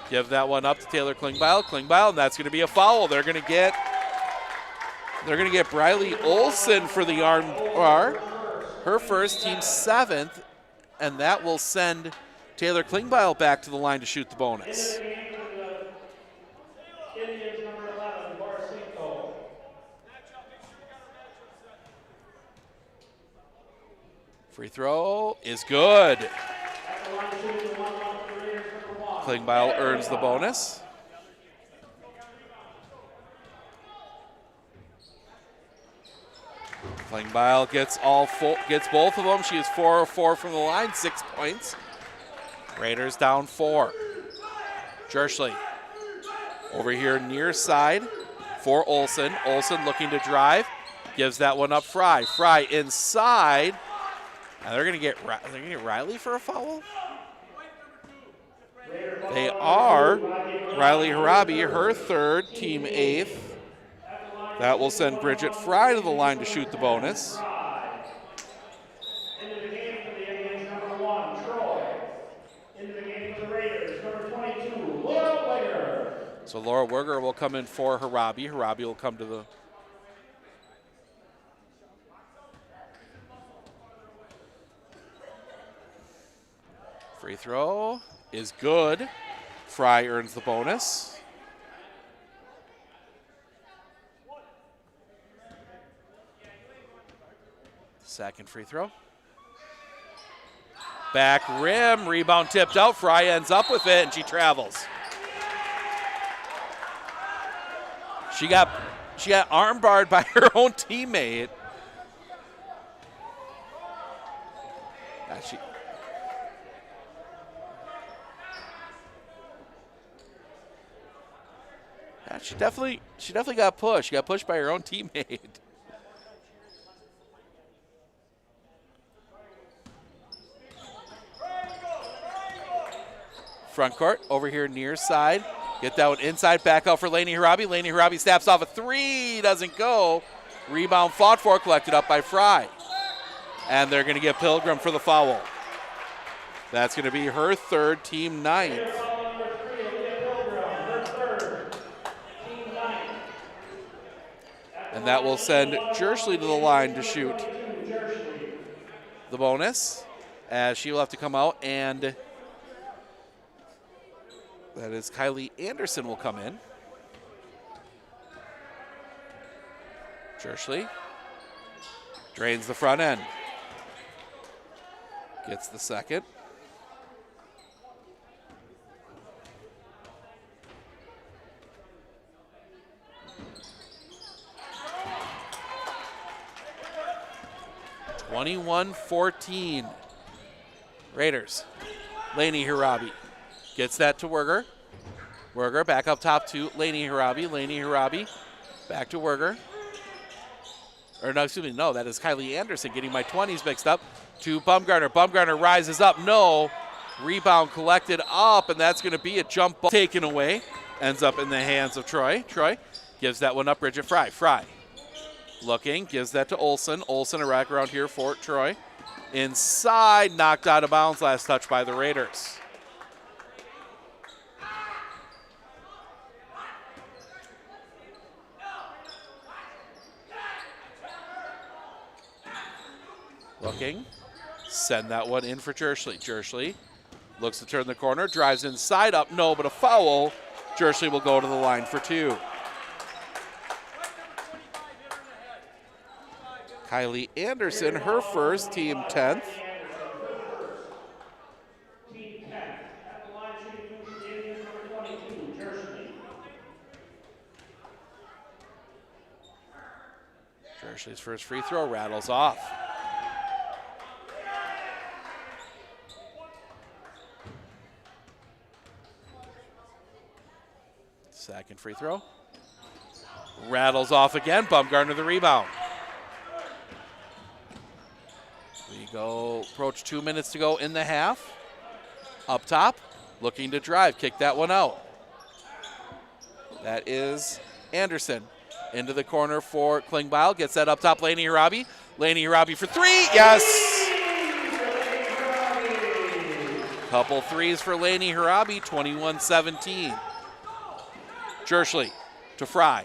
Give that one up to Taylor Klingbeil. Klingbeil, and that's going to be a foul. They're going to get Briley Olsen for the arm bar. Her first, team 7th, and that will send Taylor Klingbeil back to the line to shoot the bonus. Free throw is good. Klingbeil earns the bonus. Klingbeil gets both of them. She is 4 of 4 from the line, 6 points. Raiders down 4. Jerschley over here near side for Olsen. Olsen looking to drive, gives that one up. Fry inside. And they're going to get Riley for a foul. They are. Riley Harabi, her 3rd, team 8th. That will send Bridget Fry to the line to shoot the bonus. Into the game for the Indians, number 1, Troy. Into the game for the Raiders, number 22, Laura Wigger. So Laura Wigger will come in for Harabi. Harabi will come to the free throw is good. Fry earns the bonus. Second free throw. Back rim, rebound tipped out. Fry ends up with it, and she travels. She got arm barred by her own teammate. She definitely got pushed. She got pushed by her own teammate. Front court over here near side. Get that one inside, back out for Laney Harabi. Laney Harabi snaps off a 3, doesn't go. Rebound fought for, collected up by Fry. And they're going to get Pilgrim for the foul. That's going to be her 3rd, team 9th. And that will send Jerschley to the line to shoot the bonus, as she will have to come out, and that is Kylie Anderson will come in. Jerschley drains the front end. Gets the second. (21-14). Raiders. Laney Harabi gets that to Werger. Werger back up top to Laney Harabi. Laney Harabi back to Werger. Or no, excuse me, no, that is Kylie Anderson getting my 20s mixed up to Bumgarner. Bumgarner rises up, no. Rebound collected up, and that's going to be a jump ball taken away. Ends up in the hands of Troy. Troy gives that one up, Bridget Fry. Fry looking, gives that to Olsen. Olsen a rack around here for Troy. Inside, knocked out of bounds, last touch by the Raiders. Looking, send that one in for Jerschley. Jerschley looks to turn the corner, drives inside up, no, but a foul. Jerschley will go to the line for 2. Kylie Anderson, her first, team 10th. Jerschley's first free throw rattles off. Second free throw. Rattles off again. Bumgarner the rebound. We go, approach 2 minutes to go in the half. Up top, looking to drive. Kick that one out. That is Anderson. Into the corner for Klingbeil. Gets that up top, Laney Harabi. Laney Harabi for 3. Yes! Couple threes for Laney Harabi, 21-17. Jerschley to Fry.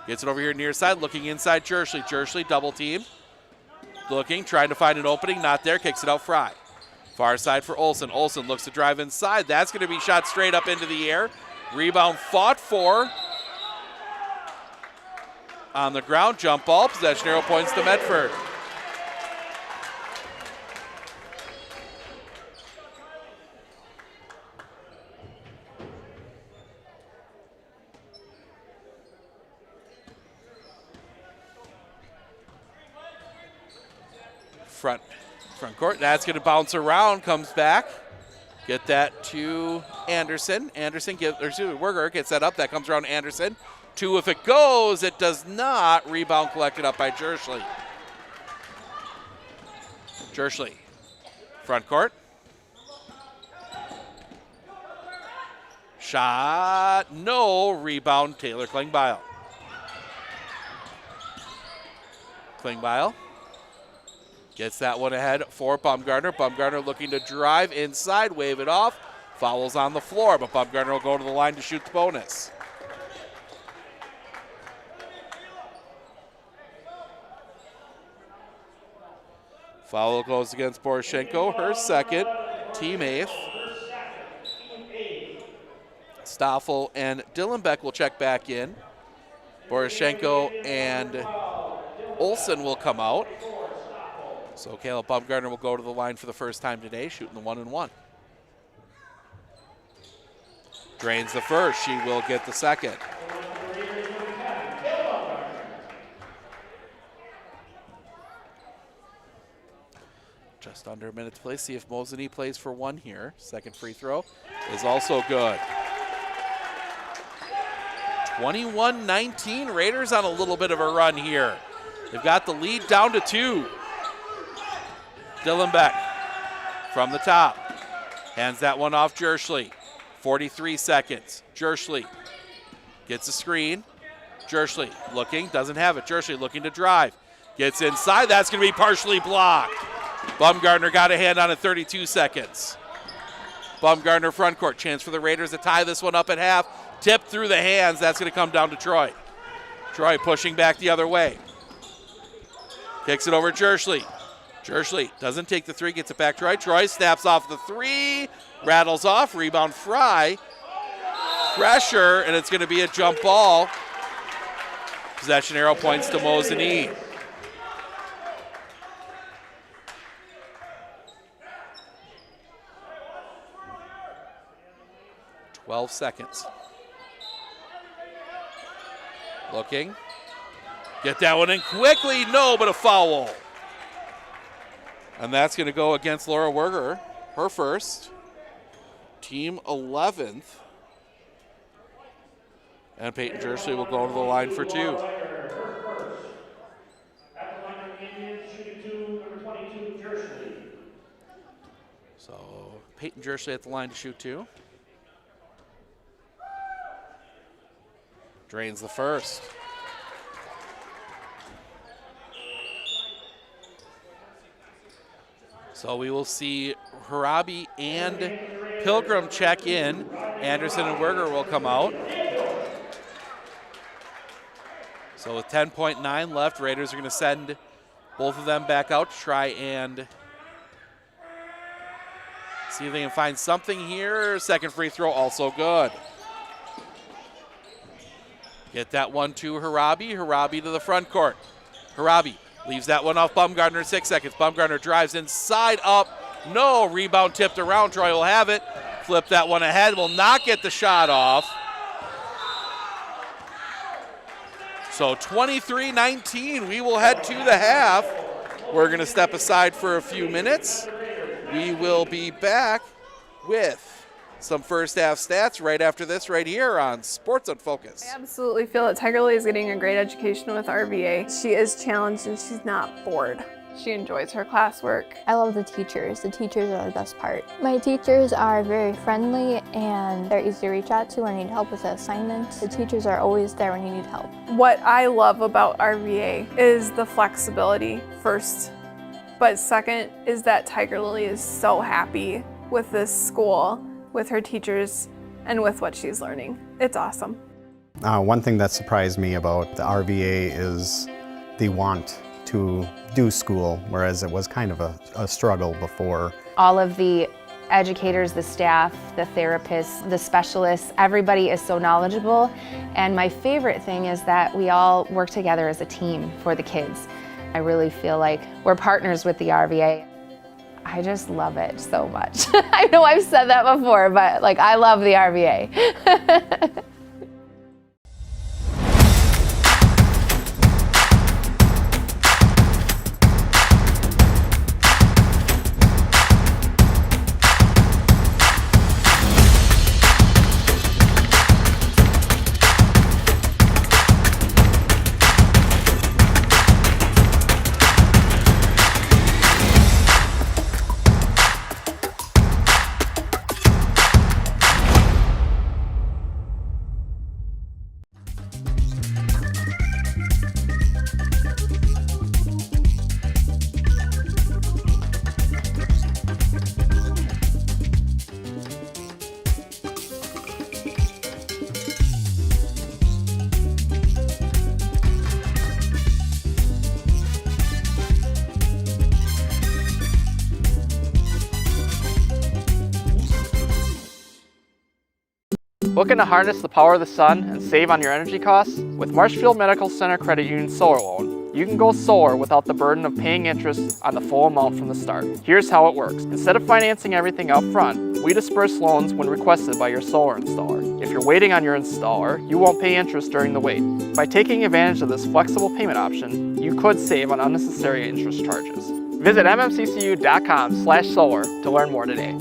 Gets it over here near side, looking inside Jerschley. Jerschley double team. Looking, trying to find an opening, not there, kicks it out Fry. Far side for Olsen. Olsen looks to drive inside. That's going to be shot straight up into the air. Rebound fought for. On the ground, jump ball, possession arrow points to Medford. Front court, that's going to bounce around, comes back. Get that to Anderson. Anderson Werger gets that up, that comes around Anderson. 2 if it goes, it does not. Rebound collected up by Jerschley. Jerschley, front court. Shot, no. Rebound, Taylor Klingbeil. Klingbeil gets that one ahead for Bumgarner. Bumgarner looking to drive inside, wave it off. Fouls on the floor, but Bumgarner will go to the line to shoot the bonus. Foul goes against Boroshenko, her second, team 8th. Stoffel and Dillenbeck will check back in. Boroshenko and Olsen will come out. So Caleb Bumgarner will go to the line for the first time today, shooting the 1-and-1. Drains the first, she will get the second. Just under a minute to play. See if Mosinee plays for 1 here. Second free throw is also good. 21-19. Raiders on a little bit of a run here. They've got the lead down to 2. Dillenbeck from the top. Hands that one off Jerschley. 43 seconds. Jerschley gets a screen. Jerschley looking, doesn't have it. Jerschley looking to drive. Gets inside. That's going to be partially blocked. Bumgarner got a hand on it, 32 seconds. Bumgarner front court. Chance for the Raiders to tie this one up at half. Tip through the hands. That's going to come down to Troy. Troy pushing back the other way. Kicks it over Jerschley. Jerschley doesn't take the 3, gets it back to Troy. Troy snaps off the 3, rattles off, rebound Fry. Pressure, and it's going to be a jump ball. Possession arrow points to Mosinee. Twelve seconds. Looking. Get that one in quickly. No, but a foul. And that's going to go against Laura Werger, her first. Team 11th. And Peyton Jersley will go to the line for two. At the line of the Indians, shooting two, number 22, Jersley. So Peyton Jersley at the line to shoot two. Drains the first. So we will see Harabi and Pilgrim check in. Anderson and Werger will come out. So with 10.9 left, Raiders are going to send both of them back out to try and see if they can find something here. Second free throw also good. Get that one to Harabi. Harabi to the front court. Harabi leaves that one off Bumgardner, 6 seconds. Bumgardner drives inside, up. No, rebound tipped around. Troy will have it. Flip that one ahead, will not get the shot off. So 23-19, we will head to the half. We're going to step aside for a few minutes. We will be back with some first half stats right after this right here on Sports on Focus. I absolutely feel that Tiger Lily is getting a great education with RVA. She is challenged and she's not bored. She enjoys her classwork. I love the teachers. The teachers are the best part. My teachers are very friendly and they're easy to reach out to when I need help with an assignment. The teachers are always there when you need help. What I love about RVA is the flexibility first, but second is that Tiger Lily is so happy with this school, with her teachers, and with what she's learning. It's awesome. One thing that surprised me about the RVA is the want to do school, whereas it was kind of a struggle before. All of the educators, the staff, the therapists, the specialists, everybody is so knowledgeable. And my favorite thing is that we all work together as a team for the kids. I really feel like we're partners with the RVA. I just love it so much. I know I've said that before, but like I love the RVA. Looking to harness the power of the sun and save on your energy costs? With Marshfield Medical Center Credit Union Solar Loan, you can go solar without the burden of paying interest on the full amount from the start. Here's how it works. Instead of financing everything up front, we disperse loans when requested by your solar installer. If you're waiting on your installer, you won't pay interest during the wait. By taking advantage of this flexible payment option, you could save on unnecessary interest charges. Visit mmccu.com/solar to learn more today.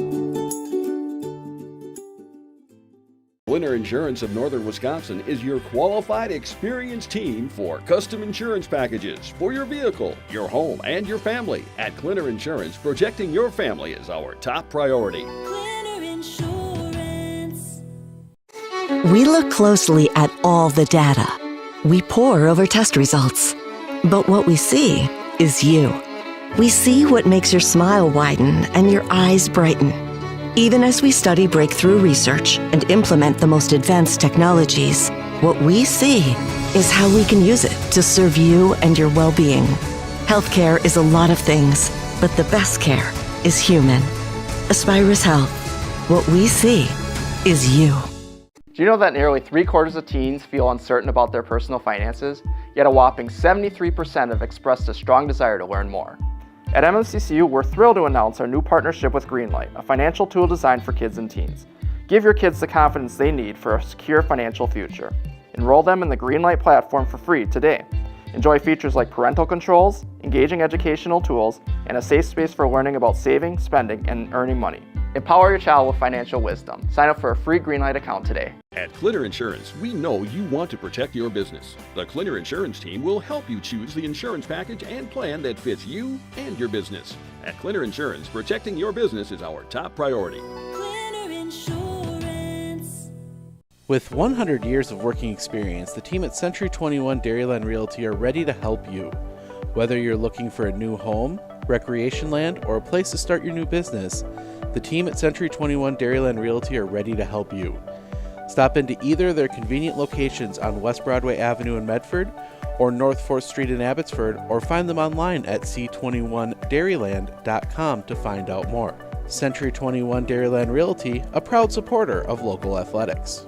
Winter Insurance of Northern Wisconsin is your qualified, experienced team for custom insurance packages for your vehicle, your home, and your family. At Clinner Insurance, protecting your family is our top priority. Clinner Insurance. We look closely at all the data. We pore over test results. But what we see is you. We see what makes your smile widen and your eyes brighten. Even as we study breakthrough research and implement the most advanced technologies, what we see is how we can use it to serve you and your well-being. Healthcare is a lot of things, but the best care is human. Aspirus Health. What we see is you. Do you know that nearly 3/4 of teens feel uncertain about their personal finances, yet a whopping 73% have expressed a strong desire to learn more? At MMCCU, we're thrilled to announce our new partnership with Greenlight, a financial tool designed for kids and teens. Give your kids the confidence they need for a secure financial future. Enroll them in the Greenlight platform for free today. Enjoy features like parental controls, engaging educational tools, and a safe space for learning about saving, spending, and earning money. Empower your child with financial wisdom. Sign up for a free Greenlight account today. At Clinner Insurance, we know you want to protect your business. The Clinner Insurance team will help you choose the insurance package and plan that fits you and your business. At Clinner Insurance, protecting your business is our top priority. Clinner Insurance. With 100 years of working experience, the team at Century 21 Dairyland Realty are ready to help you. Whether you're looking for a new home, recreation land, or a place to start your new business, the team at Century 21 Dairyland Realty are ready to help you. Stop into either of their convenient locations on West Broadway Avenue in Medford or North 4th Street in Abbotsford, or find them online at c21dairyland.com to find out more. Century 21 Dairyland Realty, a proud supporter of local athletics.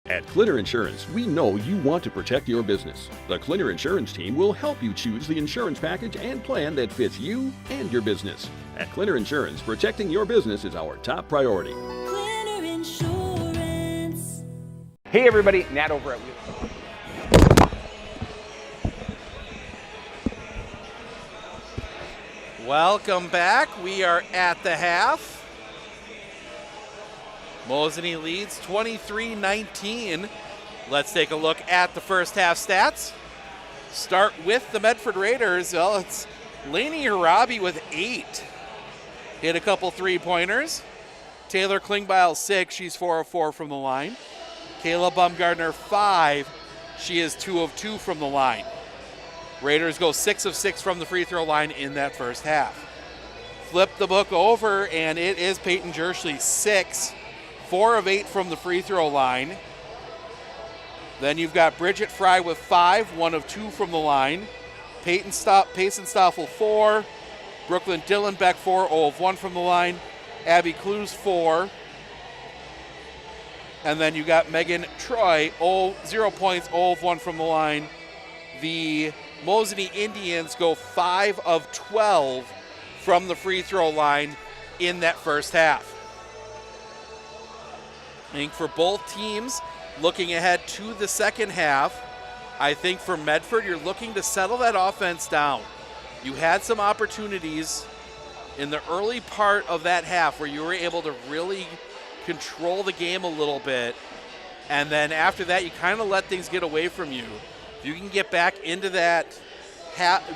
At Clinner Insurance, we know you want to protect your business. The Clinner Insurance team will help you choose the insurance package and plan that fits you and your business. At Clinner Insurance, protecting your business is our top priority. Clinner Insurance. Hey everybody, Nat over at Wheeler. Welcome back. We are at the half. Mosinee leads 23-19. Let's take a look at the first half stats. Start with the Medford Raiders. Well, it's Lainey Harabi with 8. Hit a couple three-pointers. Taylor Klingbeil 6. She's 4 of 4 from the line. Kayla Bumgardner 5. She is 2 of 2 from the line. Raiders go 6 of 6 from the free throw line in that first half. Flip the book over, and it is Peyton Jerschley 6. 4 of 8 from the free throw line. Then you've got Bridget Fry with 5, 1 of 2 from the line. Payson Stoffel 4. Brooklyn Dillenbeck 4, 0 of 1 from the line. Abby Clues 4. And then you got Megan Troy, 0 points, 0 of 1 from the line. The Mosinee Indians go 5 of 12 from the free throw line in that first half. I think for both teams, looking ahead to the second half, I think for Medford, you're looking to settle that offense down. You had some opportunities in the early part of that half where you were able to really control the game a little bit, and then after that you kind of let things get away from you. If you can get back into that,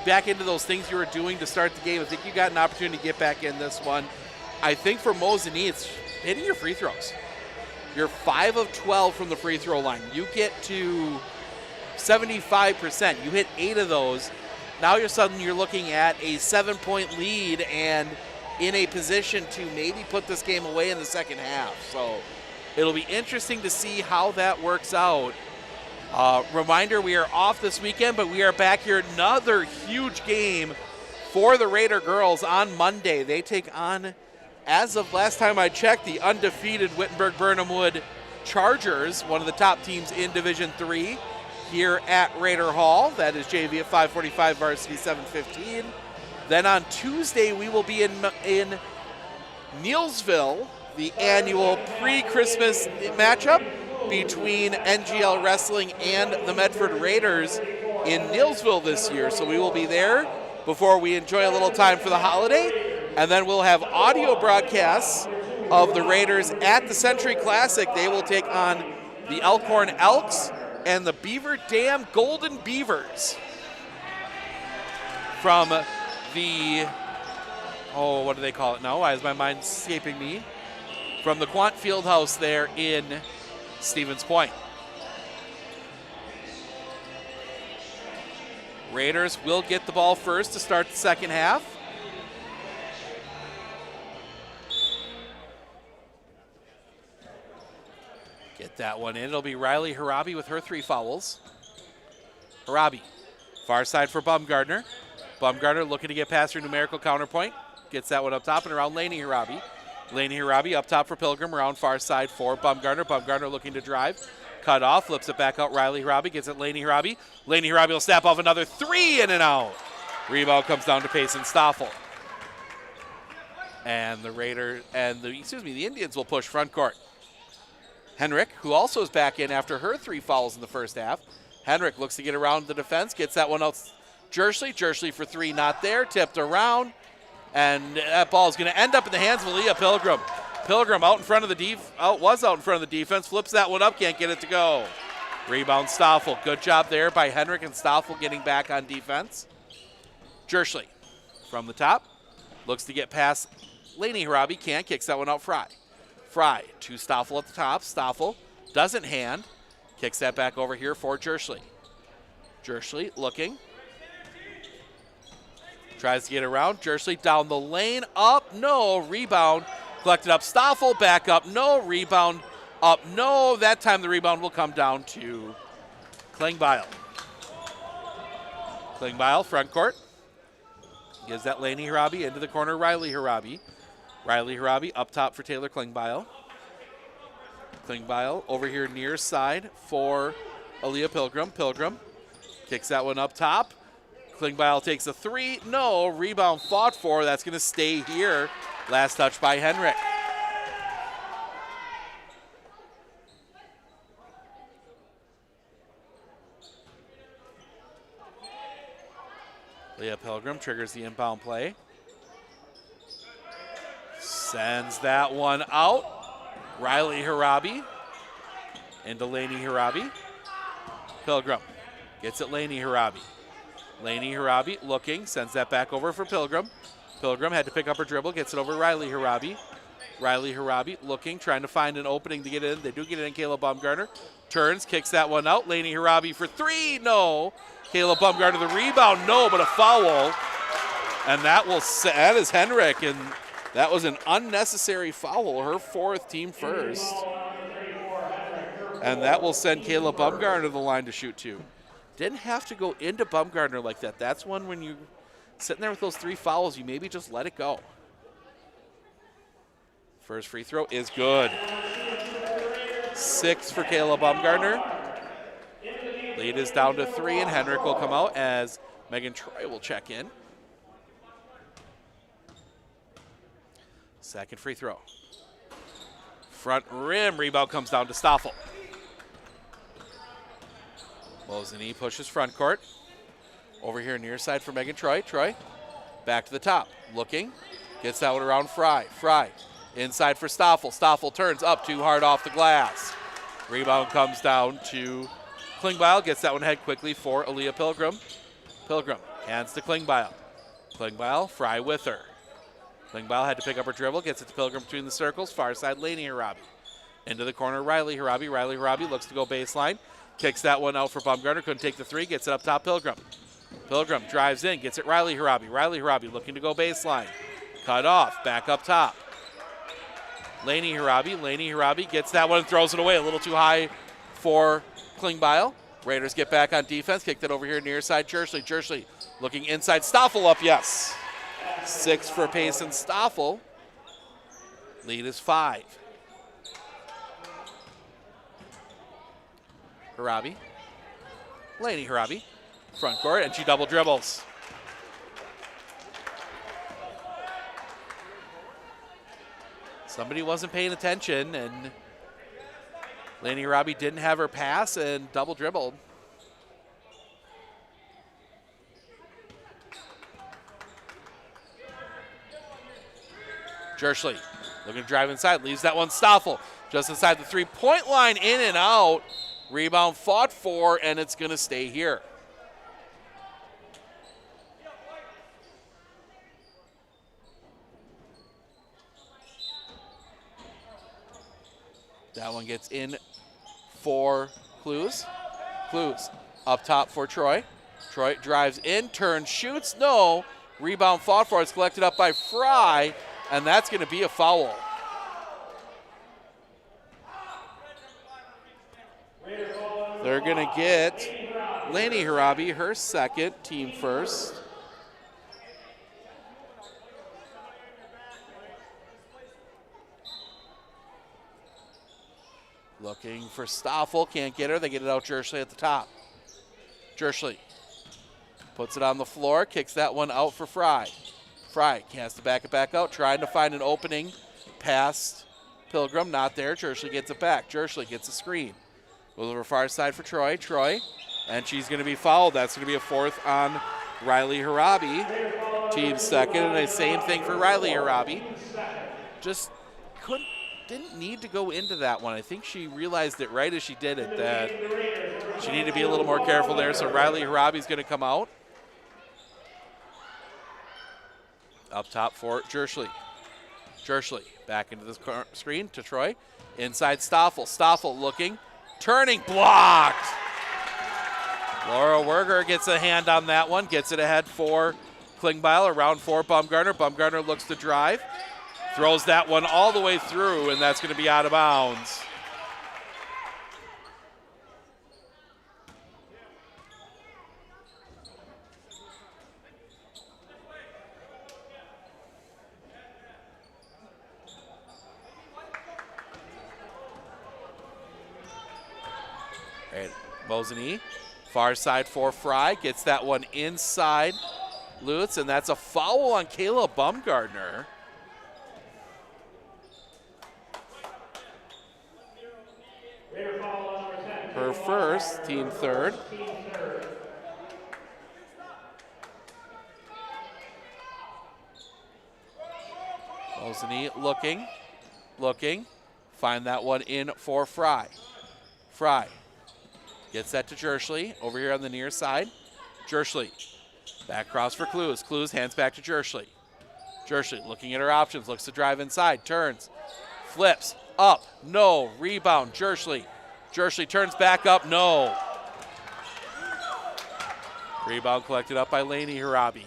back into those things you were doing to start the game, I think you got an opportunity to get back in this one. I think for Mosinee, it's hitting your free throws. You're 5 of 12 from the free throw line. You get to 75%. You hit 8 of those. Now you're looking at a 7-point lead and in a position to maybe put this game away in the second half. So it'll be interesting to see how that works out. Reminder, we are off this weekend, but we are back here. Another huge game for the Raider girls on Monday. They take on, as of last time I checked, the undefeated Wittenberg-Burnhamwood Chargers, one of the top teams in Division III, here at Raider Hall. That is JV at 5:45, varsity 7:15. Then on Tuesday, we will be in Neillsville, the annual pre-Christmas matchup between NGL Wrestling and the Medford Raiders in Neillsville this year. So we will be there before we enjoy a little time for the holiday. And then we'll have audio broadcasts of the Raiders at the Century Classic. They will take on the Elkhorn Elks and the Beaver Dam Golden Beavers from the, what do they call it now? Why is my mind escaping me? From the Quant Fieldhouse there in Stevens Point. Raiders will get the ball first to start the second half. Get that one in. It'll be Riley Harabi with her 3 fouls. Harabi, far side for Baumgartner. Baumgartner looking to get past her numerical counterpoint. Gets that one up top and around Laney Harabi. Laney Harabi up top for Pilgrim, around far side for Baumgartner. Baumgartner looking to drive. Cut off, flips it back out. Riley Harabi gets it Laney Harabi. Laney Harabi will snap off another 3 in and out. Rebound comes down to Payson Stoffel. And the Indians will push front court. Henrik, who also is back in after her 3 fouls in the first half. Henrik looks to get around the defense, gets that one out. Jersley for 3, not there, tipped around, and that ball is going to end up in the hands of Leah Pilgrim. Pilgrim was out in front of the defense, flips that one up, can't get it to go. Rebound Stoffel, good job there by Henrik and Stoffel getting back on defense. Jersley from the top, looks to get past Laney Harabi, can't, kicks that one out Fry to Stoffel at the top. Stoffel doesn't hand. Kicks that back over here for Jersley. Jersley looking. Tries to get around. Jersley down the lane. Up. No. Rebound. Collected up. Stoffel back up. No. Rebound. Up. No. That time the rebound will come down to Klingbeil. Klingbeil, front court. Gives that Laney Harabi into the corner. Riley Harabi. Riley Harabi up top for Taylor Klingbeil. Klingbeil over here near side for Aaliyah Pilgrim. Pilgrim kicks that one up top. Klingbeil takes a 3. No. Rebound fought for. That's going to stay here. Last touch by Henrik. Leah Pilgrim triggers the inbound play. Sends that one out. Riley Harabi into Laney Harabi. Pilgrim gets it Laney Harabi. Laney Harabi looking, sends that back over for Pilgrim. Pilgrim had to pick up her dribble, gets it over Riley Harabi. Riley Harabi looking, trying to find an opening to get in. They do get it in. Caleb Baumgartner turns, kicks that one out. Laney Harabi for 3, no. Caleb Baumgartner the rebound, no, but a foul. And that is Henrik, and that was an unnecessary foul, her 4th, team first. And that will send Caleb Baumgartner to the line to shoot 2. Didn't have to go into Baumgartner like that. That's one when you're sitting there with those 3 fouls, you maybe just let it go. First free throw is good. 6 for Caleb Baumgartner. Lead is down to 3, and Henrik will come out as Megan Troy will check in. Second free throw. Front rim, rebound comes down to Stoffel. Mosinee pushes front court. Over here near side for Megan Troy. Troy back to the top. Looking. Gets that one around Fry. Fry inside for Stoffel. Stoffel turns up too hard off the glass. Rebound comes down to Klingbeil. Gets that one ahead quickly for Aaliyah Pilgrim. Pilgrim hands to Klingbeil. Klingbeil, Fry with her. Klingbeil had to pick up her dribble. Gets it to Pilgrim between the circles. Far side, Lainey Harabi. Into the corner, Riley Harabi. Riley Harabi looks to go baseline. Kicks that one out for Baumgartner. Couldn't take the three. Gets it up top, Pilgrim. Pilgrim drives in. Gets it Riley Harabi. Riley Harabi looking to go baseline. Cut off. Back up top. Lainey Harabi. Lainey Harabi gets that one and throws it away. A little too high for Klingbeil. Raiders get back on defense. Kicked it over here near side. Jersley. Jersley looking inside. Stoffel up. Yes. 6 for Payson Stoffel. Lead is 5. Harabi. Lainey Harabi. Front court, and she double dribbles. Somebody wasn't paying attention, and Lainey Harabi didn't have her pass and double dribbled. Jersley looking to drive inside, leaves that one Stoffel just inside the three-point line, in and out. Rebound fought for, and it's going to stay here. That one gets in for Clues. Clues up top for Troy. Troy drives in, turns, shoots, no. Rebound fought for, it's collected up by Fry, and that's going to be a foul. They're going to get Lainey Harabi, her second, team first. Looking for Stoffel, can't get her. They get it out Jersley at the top. Jersley puts it on the floor, kicks that one out for Fry. Fry has to back it back out, trying to find an opening past Pilgrim. Not there. Jersley gets it back. Jersley gets a screen. Goes over far side for Troy. Troy, and she's going to be fouled. That's going to be a fourth on Riley Harabi. Team second, and the same thing for Riley Harabi. Just didn't need to go into that one. I think she realized it right as she did it, that she needed to be a little more careful there. So Riley Harabi is going to come out. Up top for Jersley. Jersley back into the screen to Troy. Inside Stoffel. Stoffel looking, turning, blocked. Laura Werger gets a hand on that one, gets it ahead for Klingbeil, around for Baumgartner. Baumgartner looks to drive. Throws that one all the way through, and that's going to be out of bounds. Right, Mosinee, far side for Fry, gets that one inside Lutz, and that's a foul on Kayla Baumgartner. Her first, team third. Mosinee looking, find that one in for Fry. Fry gets that to Jersley over here on the near side. Jersley back cross for Clues. Clues hands back to Jersley. Jersley looking at her options, looks to drive inside, turns, flips, up, no, rebound, Jersley. Jersley turns back up, no. Rebound collected up by Lainey Harabi.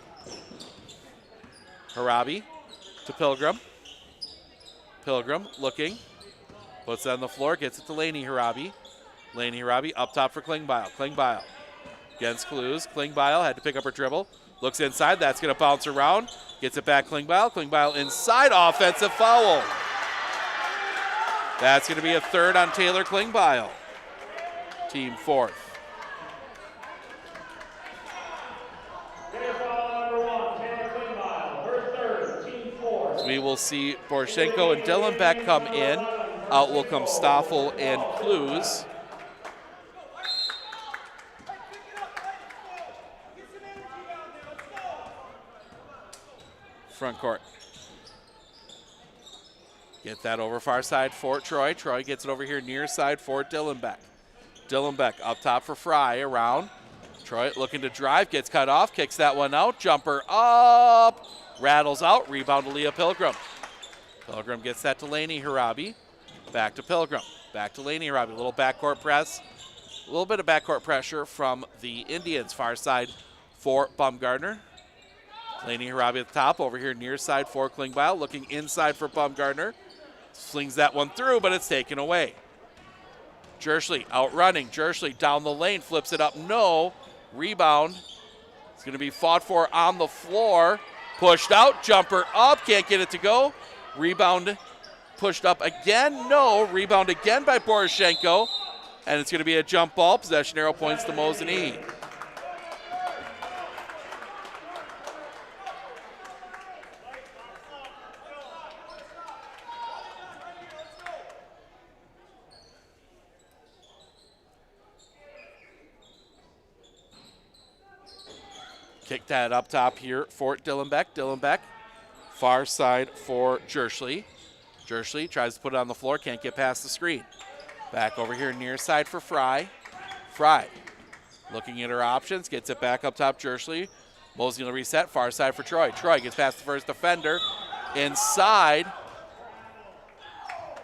Harabi to Pilgrim. Pilgrim looking, puts it on the floor, gets it to Lainey Harabi. Lainey Harabi up top for Klingbeil. Klingbeil against Clues. Klingbeil had to pick up her dribble. Looks inside, that's going to bounce around. Gets it back Klingbeil. Klingbeil inside, offensive foul. That's going to be a third on Taylor Klingbeil. Team fourth. So we will see Borshenko and Dylan Beck come in. Out will come Stoffel and Clues. Front court. Get that over far side for Troy. Troy gets it over here near side for Dillenbeck. Dillenbeck up top for Fry, around. Troy looking to drive, gets cut off, kicks that one out. Jumper up, rattles out, rebound to Leah Pilgrim. Pilgrim gets that to Laney Harabi. Back to Pilgrim, back to Laney Harabi. A little backcourt press, a little bit of backcourt pressure from the Indians. Far side for Baumgartner. Laney Harabi at the top, over here near side for Klingbeil, looking inside for Baumgartner. Slings that one through, but it's taken away. Jerschley outrunning. Jerschley down the lane, flips it up. No. Rebound. It's going to be fought for on the floor. Pushed out. Jumper up. Can't get it to go. Rebound pushed up again. No. Rebound again by Poroshenko. And it's going to be a jump ball. Possession arrow points to Mosinee. Kick that up top here for Dillenbeck. Dillenbeck, far side for Jerschley. Jerschley tries to put it on the floor, can't get past the screen. Back over here near side for Fry. Fry looking at her options, gets it back up top, Jerschley. Mosinee will reset, far side for Troy. Troy gets past the first defender. Inside.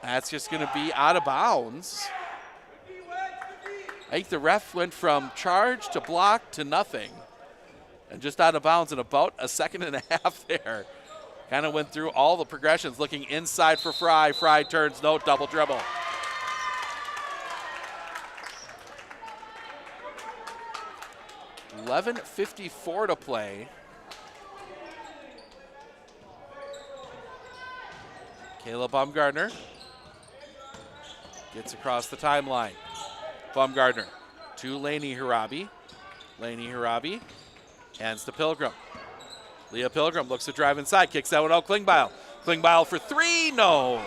That's just going to be out of bounds. I think the ref went from charge to block to nothing. And just out of bounds in about a second and a half there. Kind of went through all the progressions, looking inside for Fry. Fry turns, no, double dribble. $11:54 to play. Kayla Baumgartner gets across the timeline. Baumgartner to Laney Harabi. Laney Harabi hands to Pilgrim. Leah Pilgrim looks to drive inside, kicks that one out. Klingbeil. Klingbeil for three, no.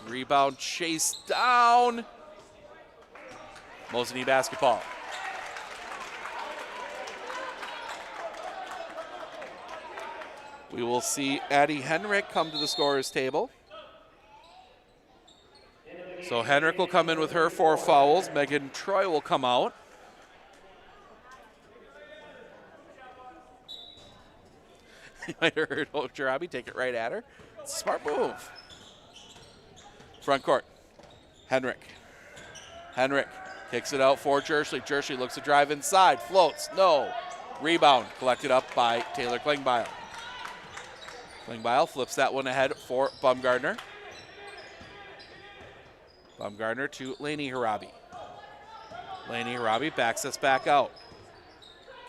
Rebound chased down. Mosinee basketball. We will see Addie Henrik come to the scorer's table. So Henrik will come in with her 4 fouls. Megan Troy will come out. You might have heard Jarabi take it right at her. It's a smart move. Front court. Henrik. Henrik kicks it out for Jerschley. Jerschley looks to drive inside. Floats. No. Rebound collected up by Taylor Klingbeil. Klingbeil flips that one ahead for Baumgartner. Baumgartner to Laney Harabi. Laney Harabi backs us back out.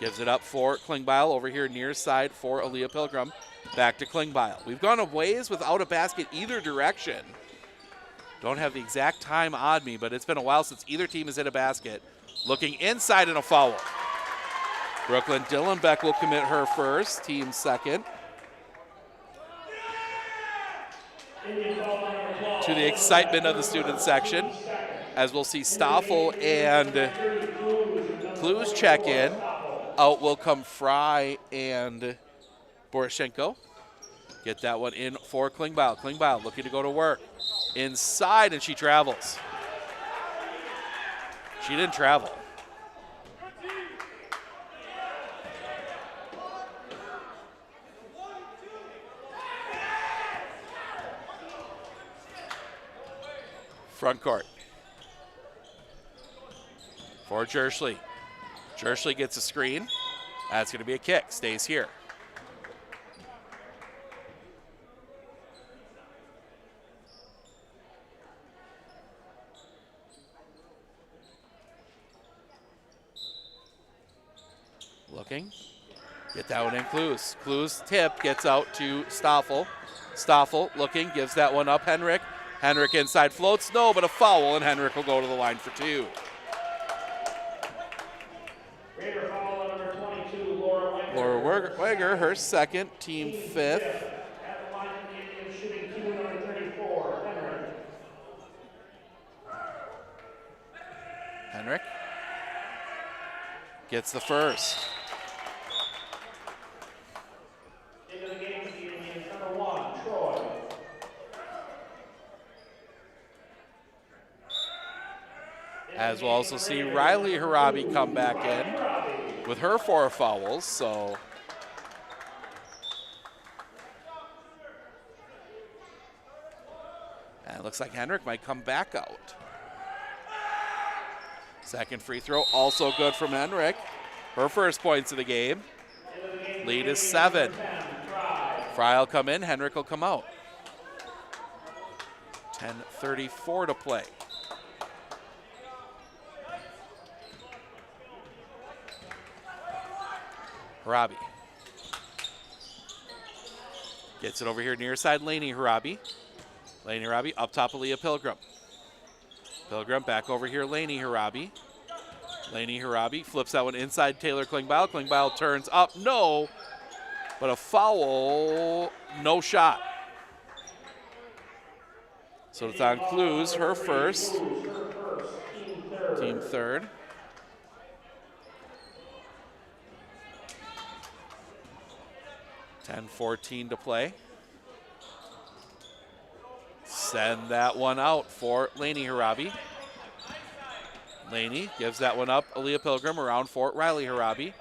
Gives it up for Klingbeil over here near side for Aaliyah Pilgrim. Back to Klingbeil. We've gone a ways without a basket either direction. Don't have the exact time on me, but it's been a while since either team has hit a basket. Looking inside and a foul. Brooklyn Dillenbeck will commit her first, team second. To the excitement of the student section, as we'll see Stoffel and Clues check in. Out will come Fry and Poroshenko. Get that one in for Klingbeil. Klingbeil looking to go to work. Inside, and she travels. She didn't travel. Front court. For Jerschley. Jerschley gets a screen. That's going to be a kick. Stays here. Looking. Get that one in Clues. Clues tip gets out to Stoffel. Stoffel looking, gives that one up. Henrik. Henrik inside floats. No, but a foul, and Henrik will go to the line for 2. Laura Weger, her second, team 5th. Henrik gets the first. As we'll also see Riley Harabi come back in with her 4 fouls, so. And it looks like Henrik might come back out. Second free throw, also good from Henrik. Her first points of the game. Lead is 7. Fry will come in, Henrik will come out. 10:34 to play. Harabi. Gets it over here near side, Laney Harabi. Laney Harabi up top, Aaliyah Pilgrim. Pilgrim back over here, Laney Harabi. Laney Harabi flips that one inside Taylor Klingbeil. Klingbeil turns up, no, but a foul, no shot. So it's on Clues, her first, team third. .10:14 to play. Send that one out for Laney Harabi. Laney gives that one up. Aaliyah Pilgrim around for Riley Harabi.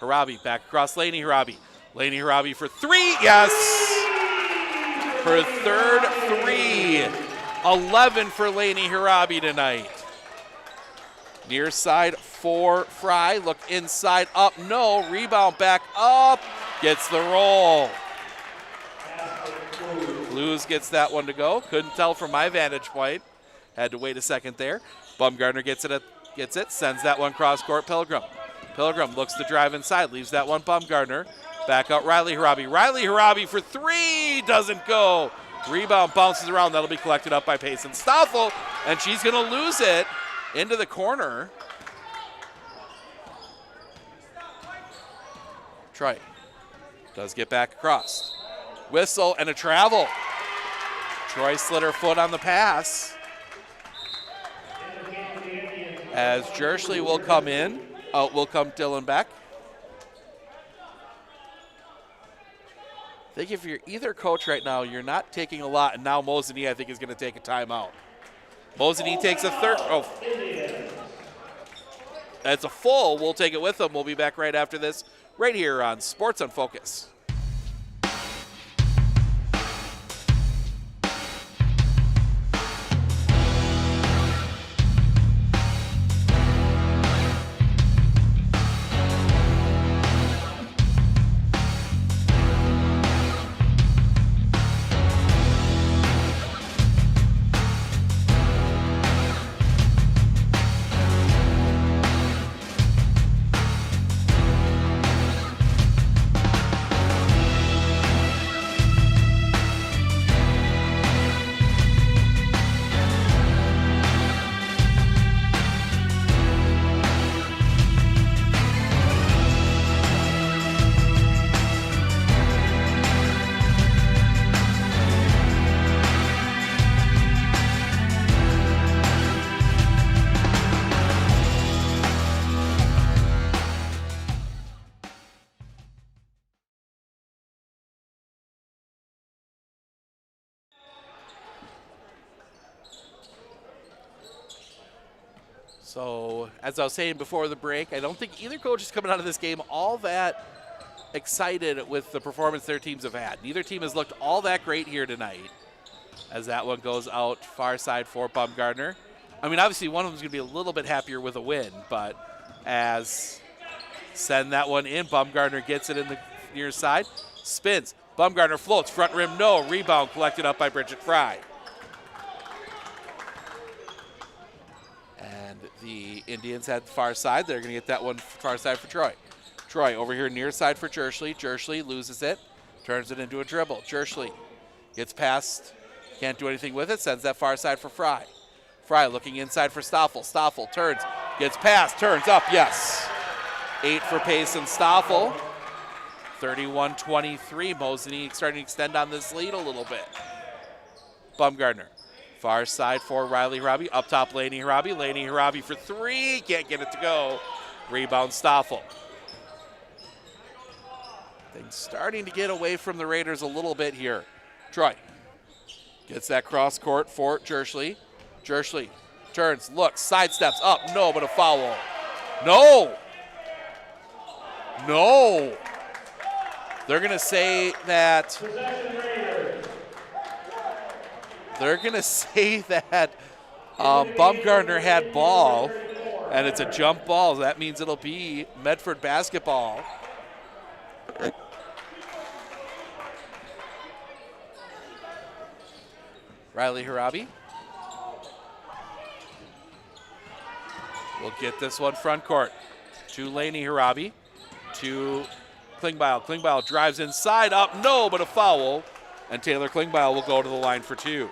Harabi back across Laney Harabi. Laney Harabi for 3. Yes! Her third 3. 11 for Laney Harabi tonight. Near side for Fry. Look inside up. No. Rebound back up. Gets the roll. Blues gets that one to go. Couldn't tell from my vantage point. Had to wait a second there. Bumgardner gets it, sends that one cross court. Pilgrim. Pilgrim looks to drive inside, leaves that one Bumgardner. Back out Riley Harabi. Riley Harabi for 3, doesn't go. Rebound bounces around, that'll be collected up by Payson Stoffel, and she's gonna lose it into the corner. Troy does get back across. Whistle and a travel. Troy slid her foot on the pass. As Jersley will come in, out will come Dylan Beck. I think if you're either coach right now, you're not taking a lot, and now Mosinee, I think, is going to take a timeout. Mosinee takes a third. Oh, it's a full. We'll take it with them. We'll be back right after this, right here on Sports on Focus. So, as I was saying before the break, I don't think either coach is coming out of this game all that excited with the performance their teams have had. Neither team has looked all that great here tonight, as that one goes out far side for Bumgardner. I mean, obviously one of them's going to be a little bit happier with a win, but as send that one in, Bumgardner gets it in the near side, spins. Bumgardner floats, front rim, no. Rebound collected up by Bridget Fry. And the Indians had the far side. They're going to get that one far side for Troy. Troy over here near side for Jersley. Jersley loses it, turns it into a dribble. Jersley gets past, can't do anything with it, sends that far side for Fry. Fry looking inside for Stoffel. Stoffel turns, gets past, turns up, yes. 8 for Payson Stoffel. 31-23. Mosinee starting to extend on this lead a little bit. Bumgardner. Far side for Riley Harabi. Up top, Laney Harabi. Laney Harabi for 3. Can't get it to go. Rebound Stoffel. Things starting to get away from the Raiders a little bit here. Troy gets that cross court for Jersley. Jersley turns, looks, sidesteps up. No, but a foul. No. No. They're going to say that. They're going to say that Baumgartner had ball, and it's a jump ball. That means it'll be Medford basketball. Riley Harabi will get this one front court to Laney Harabi, to Klingbeil. Klingbeil drives inside, up, no, but a foul. And Taylor Klingbeil will go to the line for two.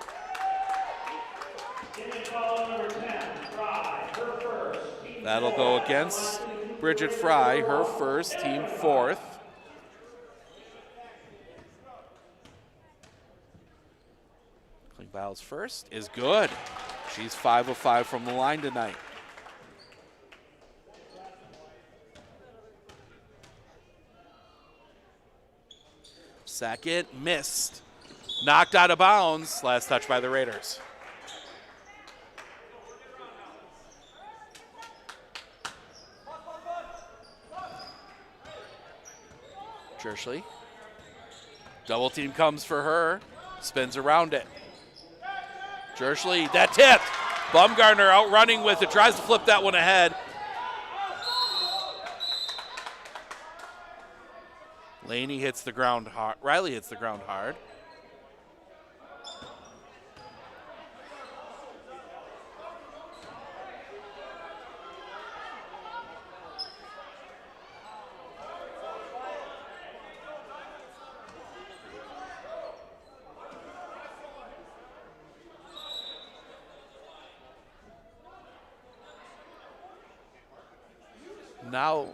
That'll go against Bridget Fry, her first, team fourth. Klingbeil's first is good. She's 5 of 5 from the line tonight. Second, missed. Knocked out of bounds. Last touch by the Raiders. Jerschley. Double team comes for her. Spins around it. Jerschley, that tipped. Baumgartner outrunning with it. Tries to flip that one ahead. Laney hits the ground hard. Riley hits the ground hard. Now,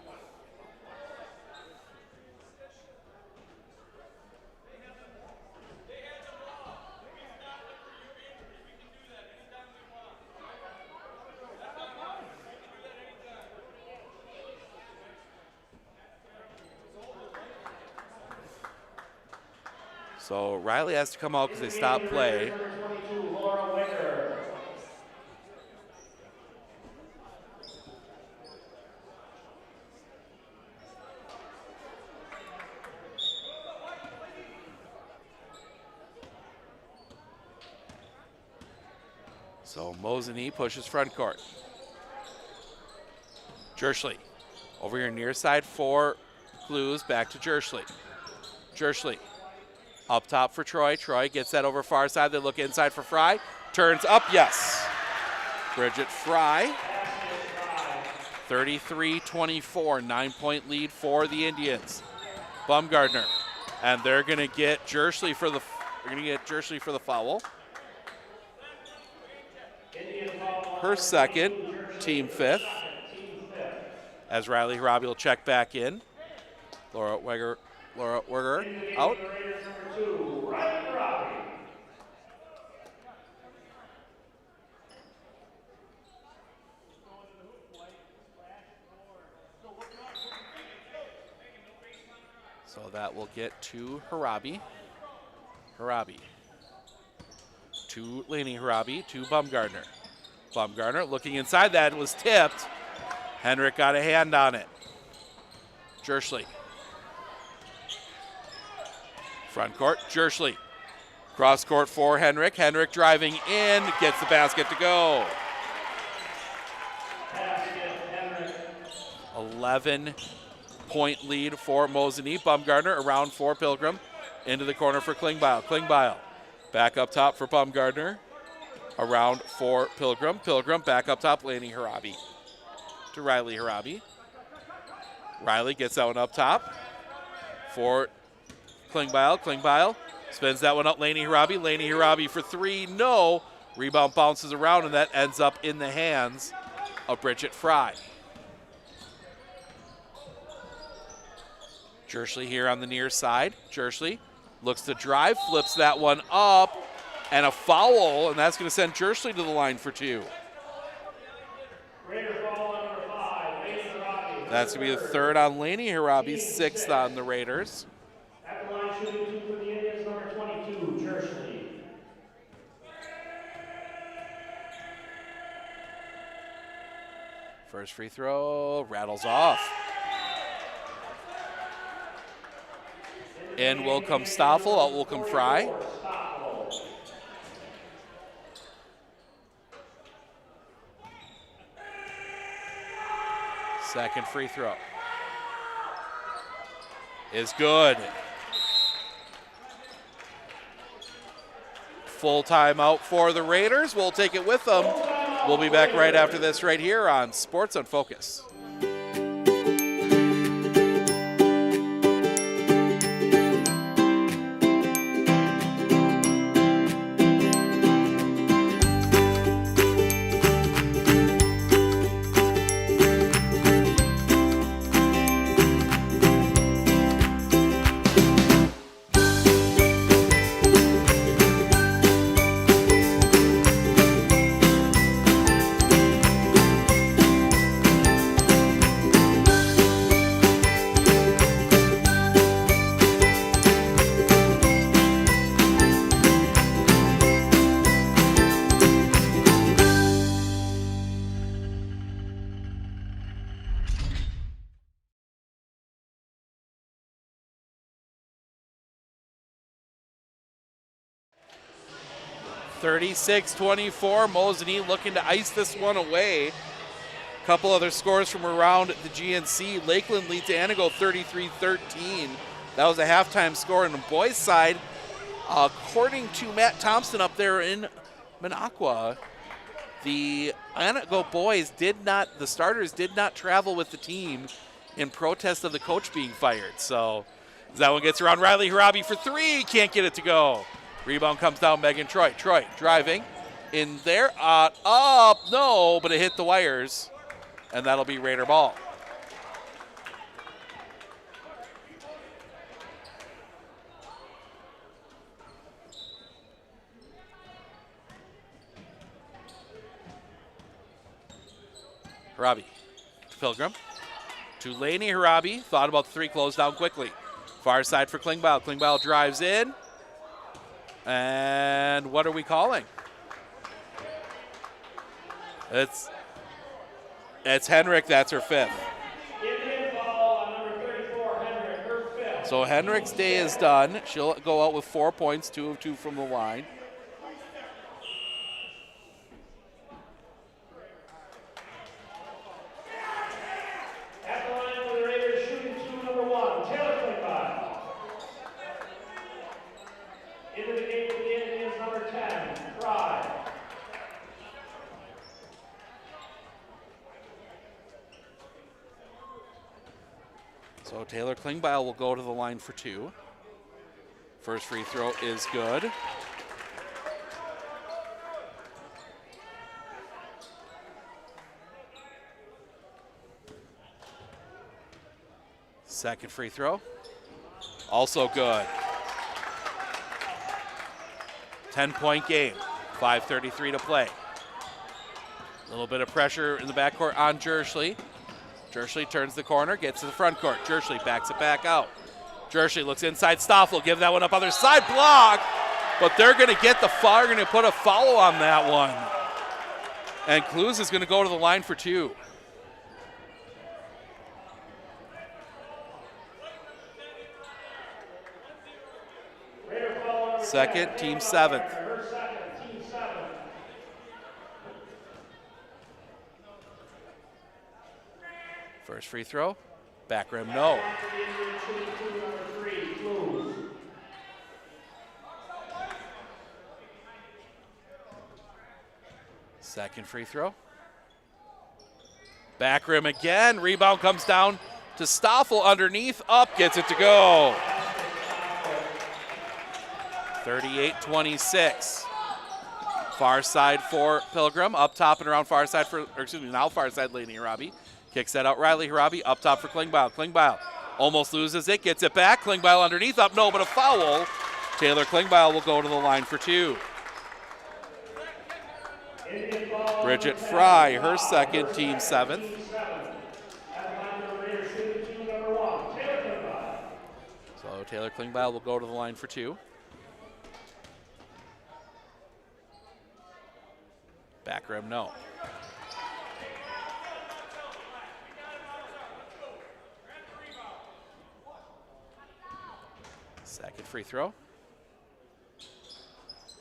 so Riley has to come out because they stopped play. So Mosinee pushes front court. Jerschley over here near side for Clues, back to Jerschley. Jerschley up top for Troy. Troy gets that over far side. They look inside for Fry. Turns up, yes. Bridget Fry, 33-24, 9-point lead for the Indians. Baumgartner, and they're going to get Jerschley for the foul. Her second, team fifth. As Riley Harabi will check back in. Laura Weger out. So that will get to Harabi. Harabi. To Laney Harabi, to Baumgartner. Baumgartner looking inside that, was tipped. Henrik got a hand on it. Jerschley. Front court, Jerschley. Cross court for Henrik. Henrik driving in, gets the basket to go. 11-point lead for Mosinee. Baumgartner around for Pilgrim. Into the corner for Klingbeil. Klingbeil back up top for Baumgartner. Around for Pilgrim. Pilgrim back up top, Laney Harabi. To Riley Harabi. Riley gets that one up top for Klingbeil. Klingbeil spins that one up, Laney Harabi. Laney Harabi for three, no. Rebound bounces around, and that ends up in the hands of Bridget Fry. Jerschley here on the near side. Jerschley looks to drive, flips that one up, and a foul, and that's going to send Jerschley to the line for two. That's going to be the third on Laney Harabi, sixth on the Raiders. At the line shooting two for the Indians, number 22, Jerschley. First free throw rattles off. In will come Stoffel, out will come Fry. Second free throw is good. Full timeout for the Raiders. We'll take it with them. We'll be back right after this right here on Sports on Focus. (36-24). Mosinee looking to ice this one away. A couple other scores from around the GNC. Lakeland leads Anago 33-13. That was a halftime score on the boys' side. According to Matt Thompson up there in Minocqua, the Anago boys the starters did not travel with the team in protest of the coach being fired. So that one gets around. Riley Harabi for three, can't get it to go. Rebound comes down, Megan Troy. Troy driving in there, up, no, but it hit the wires, and that'll be Raider ball. Harabi to Pilgrim. To Laney Harabi, thought about the three, closed down quickly. Far side for Klingbeil. Klingbeil drives in. And what are we calling? It's Henrik, that's her fifth. So Henrik's day is done. She'll go out with 4 points, 2 of 2 from the line. At the line for the Raiders, shooting two, number 1, Taylor Klingbeil. Into the game for the Indians, number 10, Fry. So Taylor Klingbeil will go to the line for 2. First free throw is good. Second free throw, also good. 10-point game, 5:33 to play. A little bit of pressure in the backcourt on Jershly. Jershly turns the corner, gets to the front court. Jershly backs it back out. Jershly looks inside. Stoffel, give that one up other side, block. But they're going to get the foul. They're going to put a foul on that one. And Clues is going to go to the line for 2. Second, team 7th. First free throw, back rim, no. Second free throw. Back rim again, rebound comes down to Stoffel underneath, up, gets it to go. 38-26. Far side for Pilgrim, up top and around far side now far side Laney Harabi. Kicks that out, Riley Harabi, up top for Klingbeil. Klingbeil almost loses it, gets it back. Klingbeil underneath, up, no, but a foul. Taylor Klingbeil will go to the line for 2. Bridget Fry, her second, team 7th. So Taylor Klingbeil will go to the line for 2. Back rim, no. free throw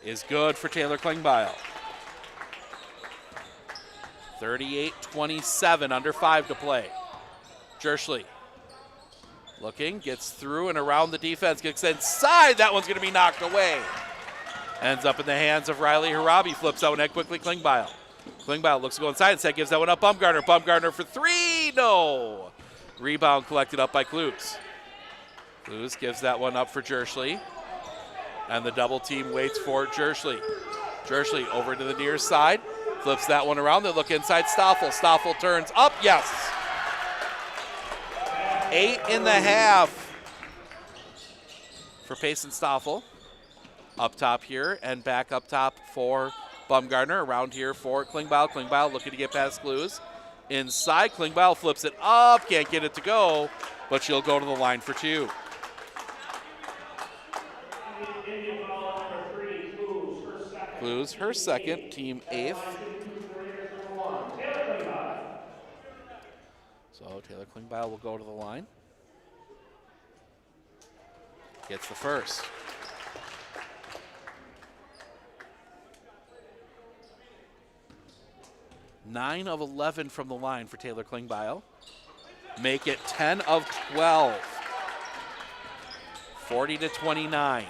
is good for Taylor Klingbeil. 38-27, under 5 to play. Jerschley looking, gets through and around the defense, gets inside. That one's going to be knocked away. Ends up in the hands of Riley Harabi. Flips that one out quickly. Klingbeil. Klingbeil looks to go inside instead, gives that one up. Bumgarner. Bumgarner for 3. No. Rebound collected up by Clues. Clues gives that one up for Jerschley. And the double team waits for Jerschley. Jerschley over to the near side. Flips that one around. They look inside Stoffel. Stoffel turns up. Yes. 8.5 for Payson Stoffel. Up top here and back up top for Bumgarner. Around here for Klingbeil. Klingbeil looking to get past Clues. Inside, Klingbeil flips it up. Can't get it to go, but she'll go to the line for 2. Clues, her second, team 8th. So Taylor Klingbeil will go to the line. Gets the first. Nine of 11 from the line for Taylor Klingbeil. Make it 10 of 12. 40-29.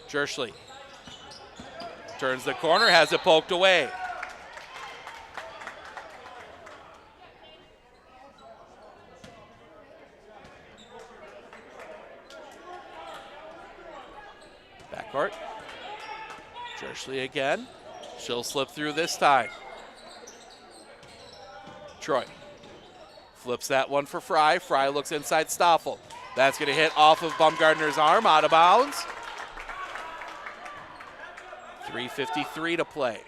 Jerschley turns the corner, has it poked away. Backcourt. Jerschley again. She'll slip through this time. Troy flips that one for Fry. Fry looks inside Stoffel. That's going to hit off of Bumgarner's arm, out of bounds. 3:53 to play.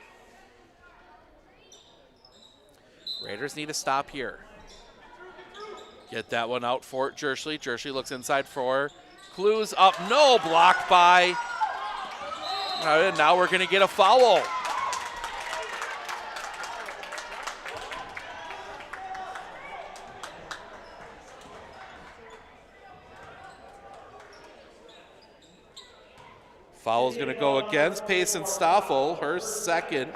Raiders need a stop here. Get that one out for Jerschley. Jerschley looks inside for Clues. Up, no, blocked by. Now we're going to get a foul. Foul's going to go against Payson Stoffel, her second,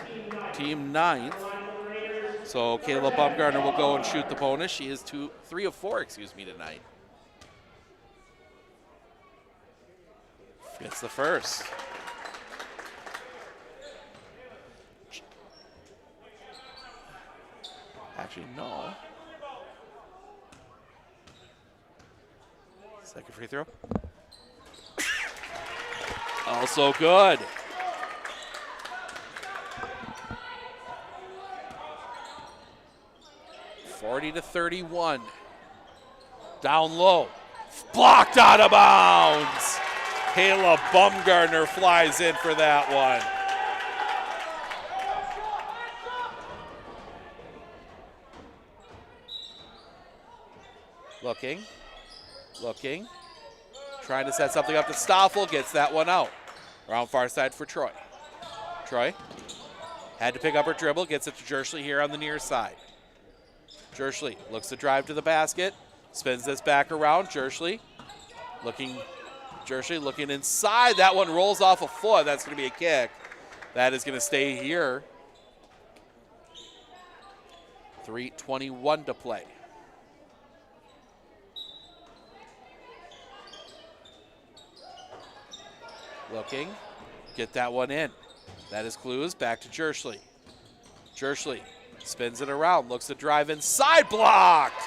team 9th. So Kayla Bumgarner will go and shoot the bonus. She is 3 of 4, tonight. Gets the first. Actually, no. Second free throw. Also good. (40-31). Down low. Blocked out of bounds. Kayla Bumgarner flies in for that one. Looking. Trying to set something up to Stoffel, gets that one out. Around far side for Troy. Troy had to pick up her dribble, gets it to Jerschley here on the near side. Jerschley looks to drive to the basket, spins this back around. Jerschley looking inside. That one rolls off a foot. That's going to be a kick. That is going to stay here. 3:21 to play. Looking, get that one in. That is Clues, back to Jerschley. Jerschley spins it around, looks to drive inside, blocked.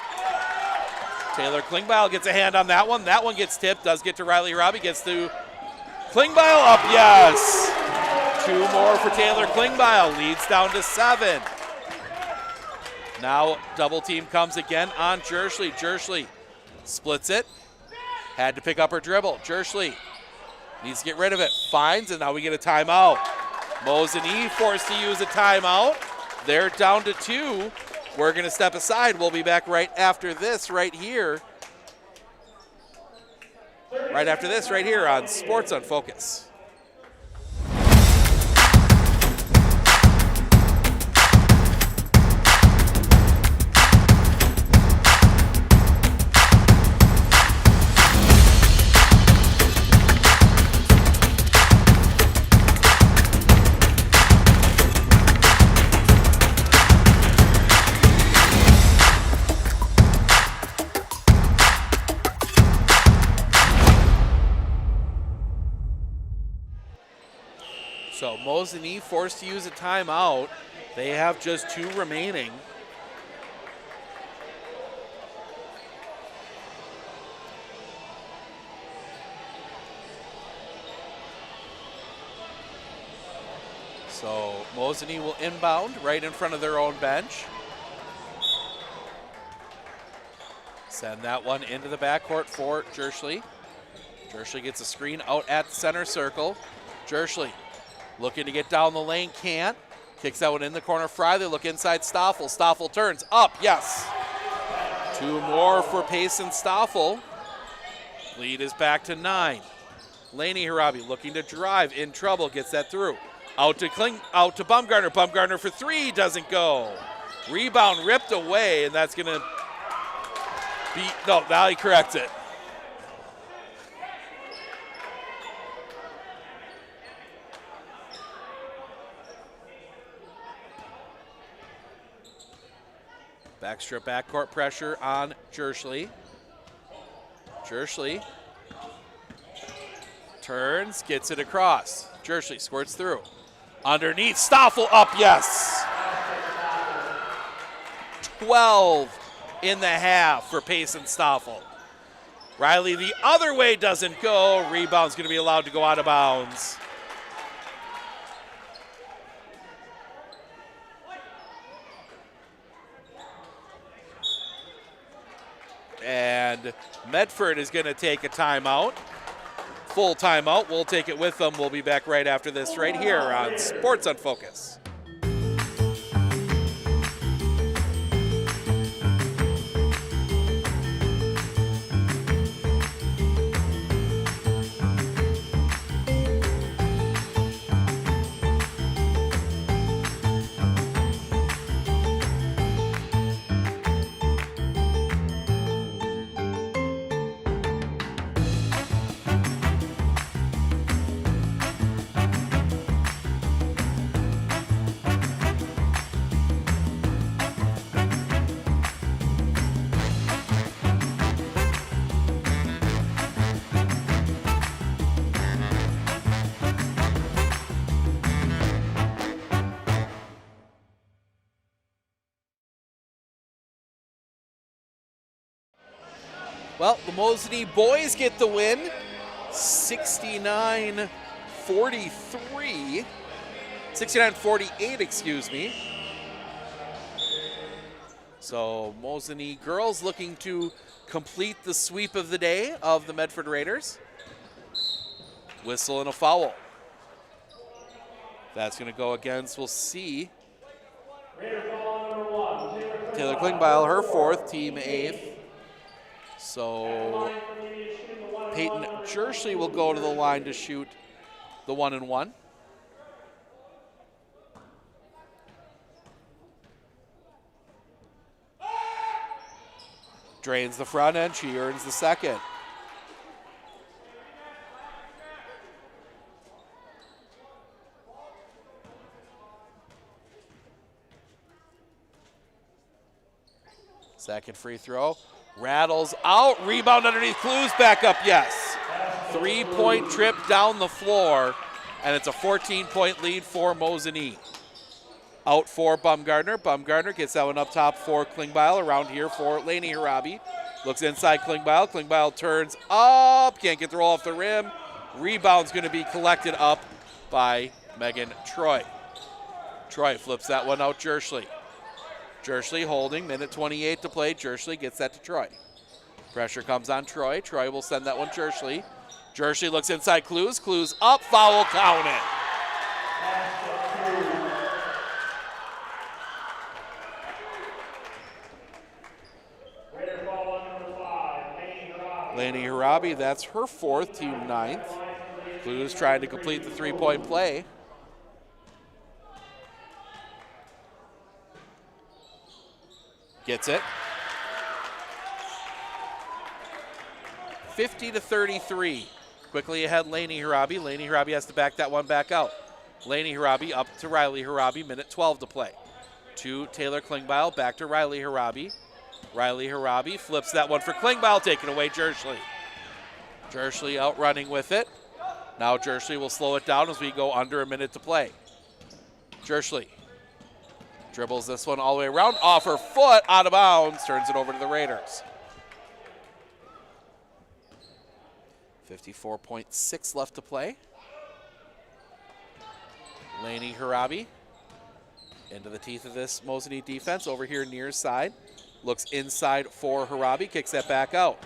Taylor Klingbeil gets a hand on that one. That one gets tipped, does get to Riley Robbie, gets to Klingbeil, up, yes. 2 more for Taylor Klingbeil, leads down to 7. Now double team comes again on Jerschley. Jerschley splits it, had to pick up her dribble. Jerschley needs to get rid of it, finds, and now we get a timeout. Mosinee forced to use a timeout. They're down to 2. We're going to step aside. We'll be back right after this right here. Right after this right here on Sports on Focus. So Mosinee forced to use a timeout. They have just 2 remaining. So Mosinee will inbound right in front of their own bench. Send that one into the backcourt for Jerschley. Jerschley gets a screen out at the center circle. Jerschley looking to get down the lane, can't. Kicks that one in the corner. Fry, they look inside Stoffel. Stoffel turns up, yes. 2 more for Payson Stoffel. Lead is back to 9. Laney Harabi looking to drive, in trouble, gets that through. Out to Bumgarner. Bumgarner for 3, doesn't go. Rebound ripped away, and that's gonna be, no, now he corrects it. Backstrip backcourt pressure on Jerschley. Jerschley turns, gets it across. Jerschley squirts through. Underneath, Stoffel up, yes. 12 in the half for Payson Stoffel. Riley the other way, doesn't go. Rebound's going to be allowed to go out of bounds. And Medford is going to take a timeout. Full timeout. We'll take it with them. We'll be back right after this right here on Sports on Focus. Well, the Mosinee boys get the win, 69-48, excuse me. So Mosinee girls looking to complete the sweep of the day of the Medford Raiders. Whistle and a foul. That's going to go against, we'll see, Taylor Klingbeil, her 4th, team 8th. So Peyton Jerschley will go to the line to shoot the 1-and-1. Drains the front end, she earns the second. Second free throw. Rattles out, rebound underneath, Clues back up, yes. 3-point trip down the floor, and it's a 14-point lead for Mosinee. Out for Bumgarner. Bumgarner gets that one up top for Klingbeil. Around here for Laney Harabi. Looks inside Klingbeil. Klingbeil turns up, can't get the roll off the rim. Rebound's going to be collected up by Megan Troy. Troy flips that one out, Jerschley. Jerschley holding, minute 28 to play. Jerschley gets that to Troy. Pressure comes on Troy. Troy will send that one Jerschley. Jerschley looks inside Clues. Clues up, foul counted. Laney Harabi, that's her 4th, team 9th. Clues trying to complete the 3-point play. Gets it. 50-33. Quickly ahead, Laney Harabi. Laney Harabi has to back that one back out. Laney Harabi up to Riley Harabi, minute 12 to play. To Taylor Klingbeil, back to Riley Harabi. Riley Harabi flips that one for Klingbeil, taken away Jerschley. Jerschley out running with it. Now Jerschley will slow it down as we go under a minute to play. Jerschley dribbles this one all the way around, off her foot, out of bounds, turns it over to the Raiders. 54.6 left to play. Laney Harabi into the teeth of this Mosinee defense over here near side. Looks inside for Harabi, kicks that back out.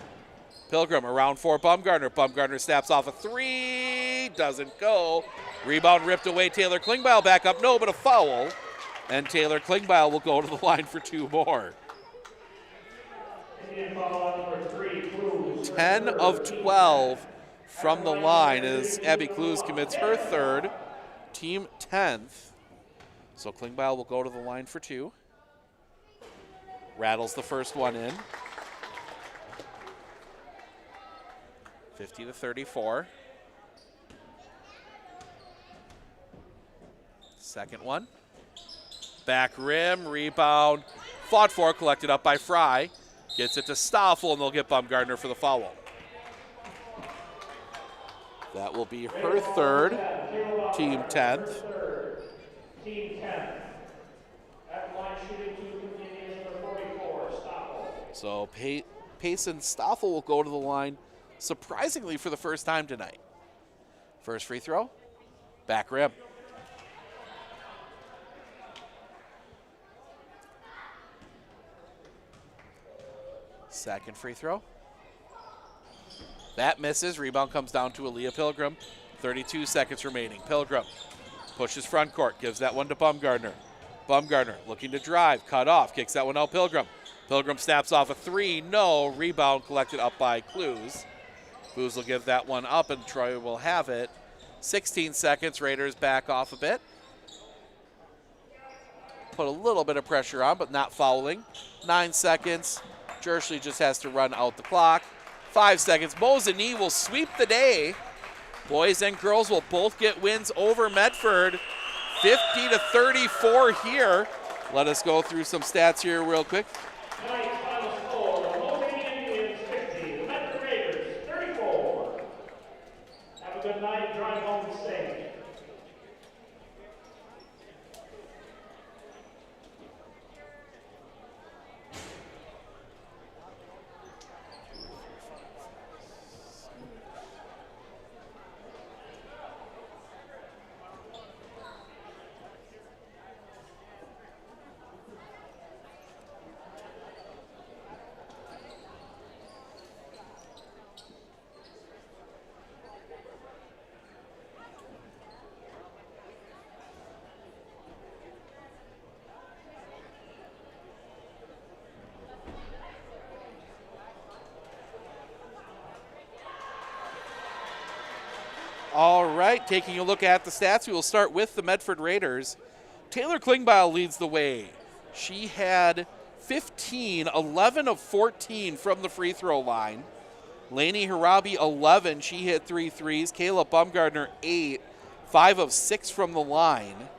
Pilgrim around for Bumgardner. Bumgardner snaps off a three, doesn't go. Rebound ripped away. Taylor Klingbeil back up, no, but a foul. And Taylor Klingbeil will go to the line for 2 more. 10 of 12 from the line as Abby Clues commits her third, team 10th. So Klingbeil will go to the line for 2. Rattles the first one in. 50-34. Second one. Back rim, rebound. Fought for, collected up by Fry. Gets it to Stoffel, and they'll get Bumgardner for the foul. That will be her third, team 10th. Team 10th. At line shooting 2 Indians for 44, Stoffel. So Payson Stoffel will go to the line, surprisingly for the first time tonight. First free throw, back rim. Second free throw. That misses. Rebound comes down to Aaliyah Pilgrim. 32 seconds remaining. Pilgrim pushes front court, gives that one to Bumgardner. Bumgardner looking to drive, cut off, kicks that one out Pilgrim. Pilgrim snaps off a three, no. Rebound collected up by Clues. Clues will give that one up, and Troy will have it. 16 seconds, Raiders back off a bit. Put a little bit of pressure on, but not fouling. 9 seconds. Jerschley just has to run out the clock. 5 seconds. Mosinee will sweep the day. Boys and girls will both get wins over Medford. 50-34 here. Let us go through some stats here real quick. Tonight's final score, the Mosinee Indians 50, the Medford Raiders 34. Have a good night, drive home safe. All right, taking a look at the stats, we will start with the Medford Raiders. Taylor Klingbeil leads the way. She had 15, 11 of 14 from the free throw line. Laney Harabi, 11. She hit 3 threes. Kayla Bumgardner, 8. 5 of 6 from the line.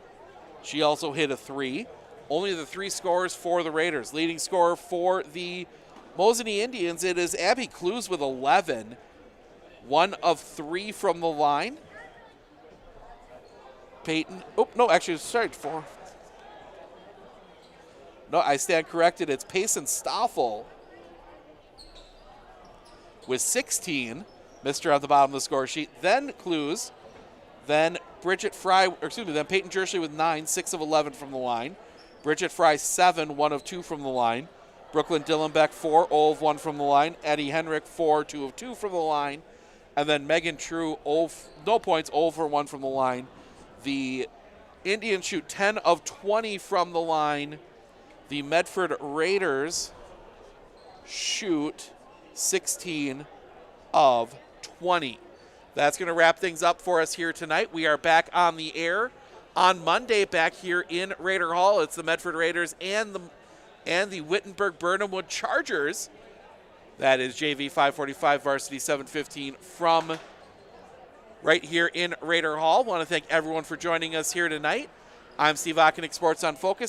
She also hit a 3. Only the 3 scorers for the Raiders. Leading scorer for the Mosinee Indians, it is Abby Clues with 11. 1 of 3 from the line. Peyton, oh, no, actually, sorry, 4. No, I stand corrected. It's Payson Stoffel with 16. Mr. at the bottom of the score sheet. Then Clues. Then Bridget Fry, then Peyton Jerschley with 9, 6 of 11 from the line. Bridget Fry, 7, 1 of 2 from the line. Brooklyn Dillenbeck, 4, 0 of 1 from the line. Eddie Henrik, 4, 2 of 2 from the line. And then Megan True, no points, 0 for 1 from the line. The Indians shoot 10 of 20 from the line. The Medford Raiders shoot 16 of 20. That's going to wrap things up for us here tonight. We are back on the air on Monday back here in Raider Hall. It's the Medford Raiders and the Wittenberg Burnhamwood Chargers. That is JV 545, varsity 715 from right here in Raider Hall. Want to thank everyone for joining us here tonight. I'm Steve Ockenick, Sports on Focus.